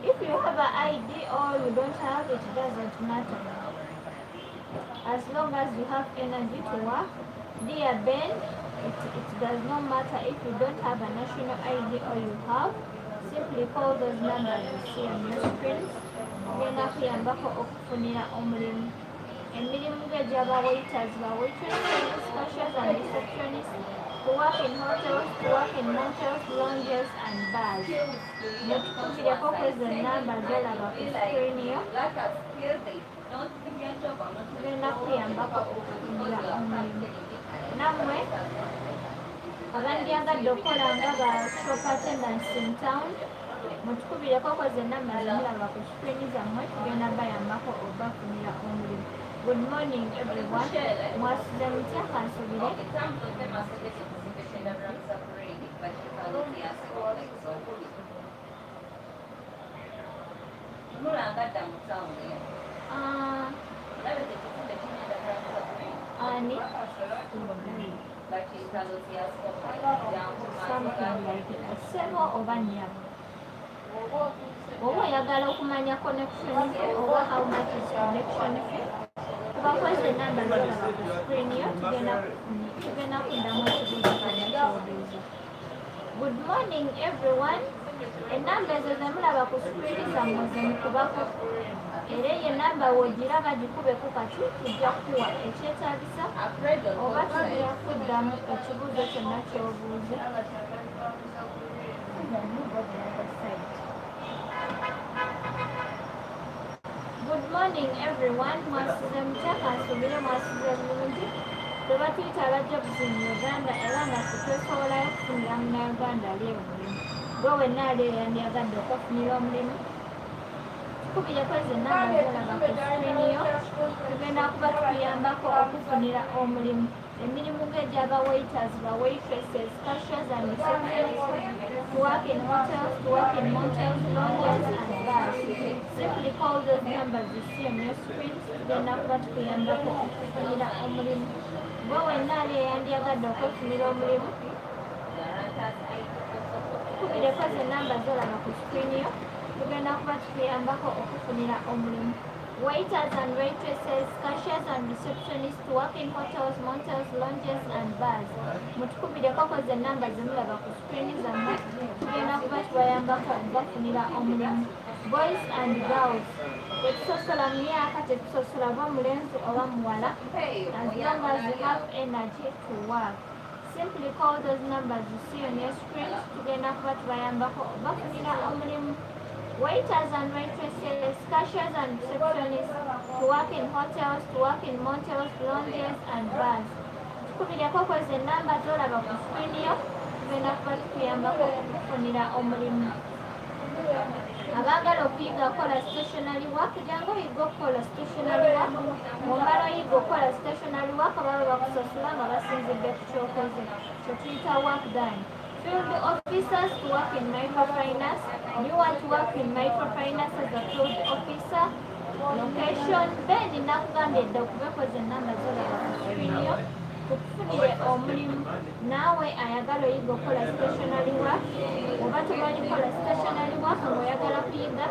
S2: If you have an ID or you don't have it doesn't matter as long as you have energy to work. Dear Ben, it does not matter if you don't have a national ID or you have. Simply call those numbers you see on your screens. Tugenda kuyambako okufunira omulimu emirimu ng'egyaba waiters ba waitresses, cashiers and receptionists, to work in hotels, to work in motels, lounges and bars. Mutukubireko kwezo namba zolaba ku screen yo tugenda kuyambako okufunira omulimu nammwe abandyagadde okukola nga ba shop attendants in town mutukubireko kwezo namba zimulaba ku screen zammwe tugenda bayambako obafunira omulimu. Good morning everyone. Mwasuze mutya kansubire ani sebo oba nnyama oba oyagala okumanya connection fee oba how much is connection fee tubakweze enamba zolaba ku screen yo tugenda kuddamu ekibuuzo kanekyobuuzo. Good morning everyone. Enamba ezo zemulaba ku screen zammwe zemukubako era eyo enamba wogiraba gikubeko kati tujja kukuwa ekyetaagisa oba tujja kuddamu ekibuuzo kyonna kyobuuze. Good morning everyone. Mwasuze mutya kansubire mwasuze bulungi. Tuba tuyita abajjabuzi mu Uganda era nga twesobolayo okufunira munnayuganda ali omulimu gwe wenna ali eyandyagadde okwefunira omulimu tukubireko zenamba zolaba ku screen yo tugenda kuba tukuyambako okufunira omulimu emirimu ng'egyaba waiters ba waitresses, cashiers and receptionists, to work in hotels, to work in motels, lounges and bars. Simply call those numbers you see on your screen tugenda kuba tukuyambako okufunira omulimu gwe wenna ali eyandyagadde okwefunira omulimu tukubireko zenamba zolaba ku screen yo tugenda kuba tukuyambako okufunira omulimu. Waiters and waitresses, cashiers and receptionists to work in hotels, motels, lounges and bars. Mutukubireko kwezo enamba zemulaba ku screen zammwe tugenda kuba tubayambako okubafunira omulimu. Boys and girls, tetusosola mu myaka, tetusosola oba mulenzi oba muwala as long as you have energy to work. Simply call those numbers you see on your screen tugenda kuba tubayambako okubafunira omulimu. Waiters and waitresses, cashiers and receptionists to work in hotels, to work in motels, lounges and bars. Tukubireko kwezo enamba zolaba ku screen yo tugenda kuba tukuyambako okufunira omulimu. Abaagala okuyiga okukola stationary work jangu oyiga okukola stationary work omala oyiga okukola stationary work baba bakusasula nga basinzidde ku kyokoze kye tuyita work done. Field officers to work in Microfinance. You want to work in Microfinance as a field officer? Location. Ben nakugambye okubeko zenamba zolaba ku screen yo tukufunire omulimu naawe ayagala oyiga okukola stationary work oba tomanyi kukola stationary work ng'oyagala kuyiga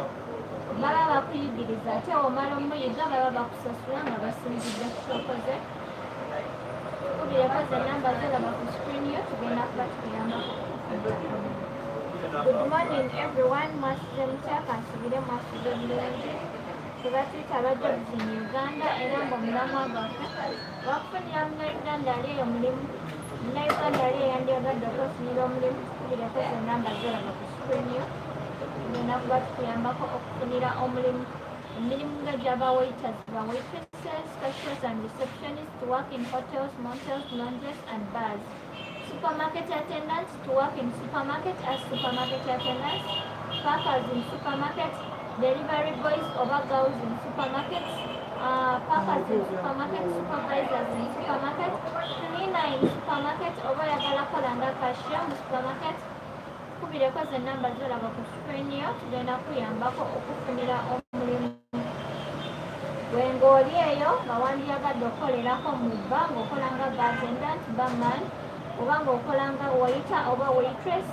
S2: baba bakuyigiriza ate omala omuyiga baba bakusasula nga basinzidde ku kyokoze tukubireko zenamba zolaba ku screen yo tugenda kuba tukuyambako. Good morning everyone. Mwasuze mutya kansubire mwasuze bulungi. Tuba tuyita abajjabuzi mu Uganda era ng'omulamwa gwaffe bakufunira munnayuganda ali eyo mulimu munnayuganda ali eyandyagadde okwefunira omulimu tukubireko ze namba zolaba ku screen yo tugenda kuba tukuyambako okufunira omulimu emirimu nga gy'aba waiters ba waitresses, cashiers and receptionists to work in hotels, motels, lounges and bars. Supermarket attendants to work in supermarket as supermarket attendants, packers in supermarkets, delivery boys over girls in supermarkets, packers in supermarket, supervisors in supermarket, cleaner in supermarket, oba oyagala kola nga cashier mu supermarket. Tukubireko ze namba zolaba ku screen yo tugenda kuyambako okufunira omulimu. Wengooli eyo nga wandyagadde okukolerako mu bba ng'okola nga attendant, barman, oba ng'okola nga waiter oba waitress,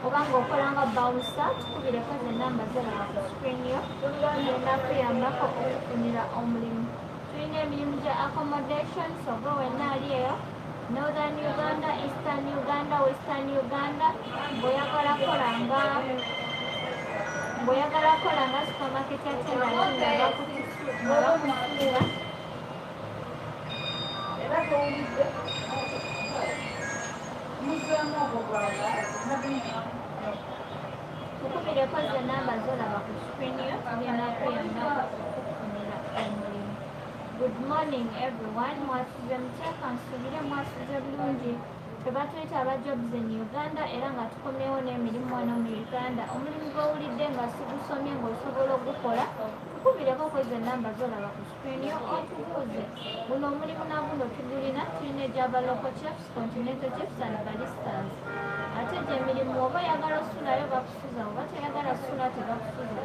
S2: oba ng'okola nga bouncer, tukubireko ze namba zolaba ku screen yo tugenda kuyambako okufunira omulimu. Tulina emirimu gya accommodations oba wenna ali eyo Northern Uganda, Eastern Uganda, Western Uganda, bw'oyagala kola nga supermarket attendant nga bakusuula tukubireko ze namba zolaba ku screen yo tugenda kuyambako okufunira omulimu. Good morning everyone, mwasize muteeka nsubire mwasize bulungi. Tuba tuyita aba jobs in Uganda era nga tukomyewo n'emirimu wano mu Uganda. Omulimu gw'owulidde nga sigusomye ng'osobola ogukola tukubireko kweze namba zolaba ku screen yo otubuuze. Guno omulimu naguno tugulina tulina egy'aba local chefs, continental chefs and baristas. Ate gy'emirimu oba oyagala osulayo bakusuza oba toyagala sula tebakusuza.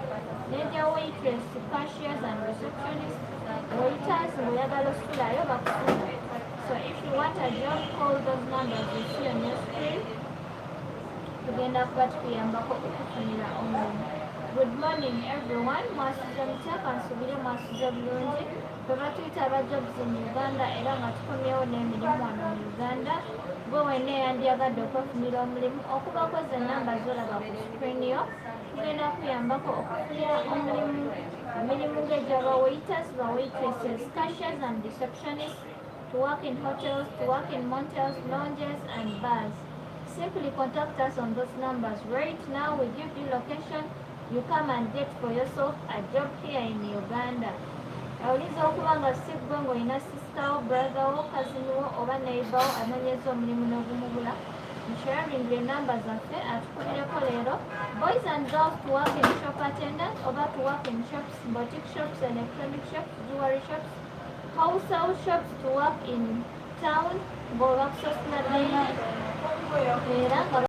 S2: N'egya waitress, cashiers and receptionists, waiters ng'oyagala osulayo bakusuza. So if you want a job, call those numbers you see on your screen. Tugenda kuba tukuyambako okufunira omulimu. Good morning everyone, mwasize muteeka nsubire mwasize bulungi. Tuba tuyita aba jobs in Uganda era nga tukomyewo n'emirimu wano mu Uganda. Gwe wenna eyandyagadde okwefunira omulimu okubako ze namba zolaba ku screen yo tugenda kuyambako okufunira omulimu. Emirimu ng'egy'aba waiters, ba waitresses, cashiers and receptionists, to work in hotels, to work in motels, lounges and bars. Simply contact us on those numbers. Right now we give you location, you come and get for yourself a job here in Uganda. Awuliza okuba nga si ggwe ng'olina sister wo, brother wo, cousin wo oba neighbor wo anonyeza omulimu n'ogumubula, nsharingire namba zaffe atukubireko leero. Boys and girls to work in shop attendant oba to work in shops, boutique shops, electronic shops, jewelry shops, wholesale shops to work in town ng'olwakusasula daily era nga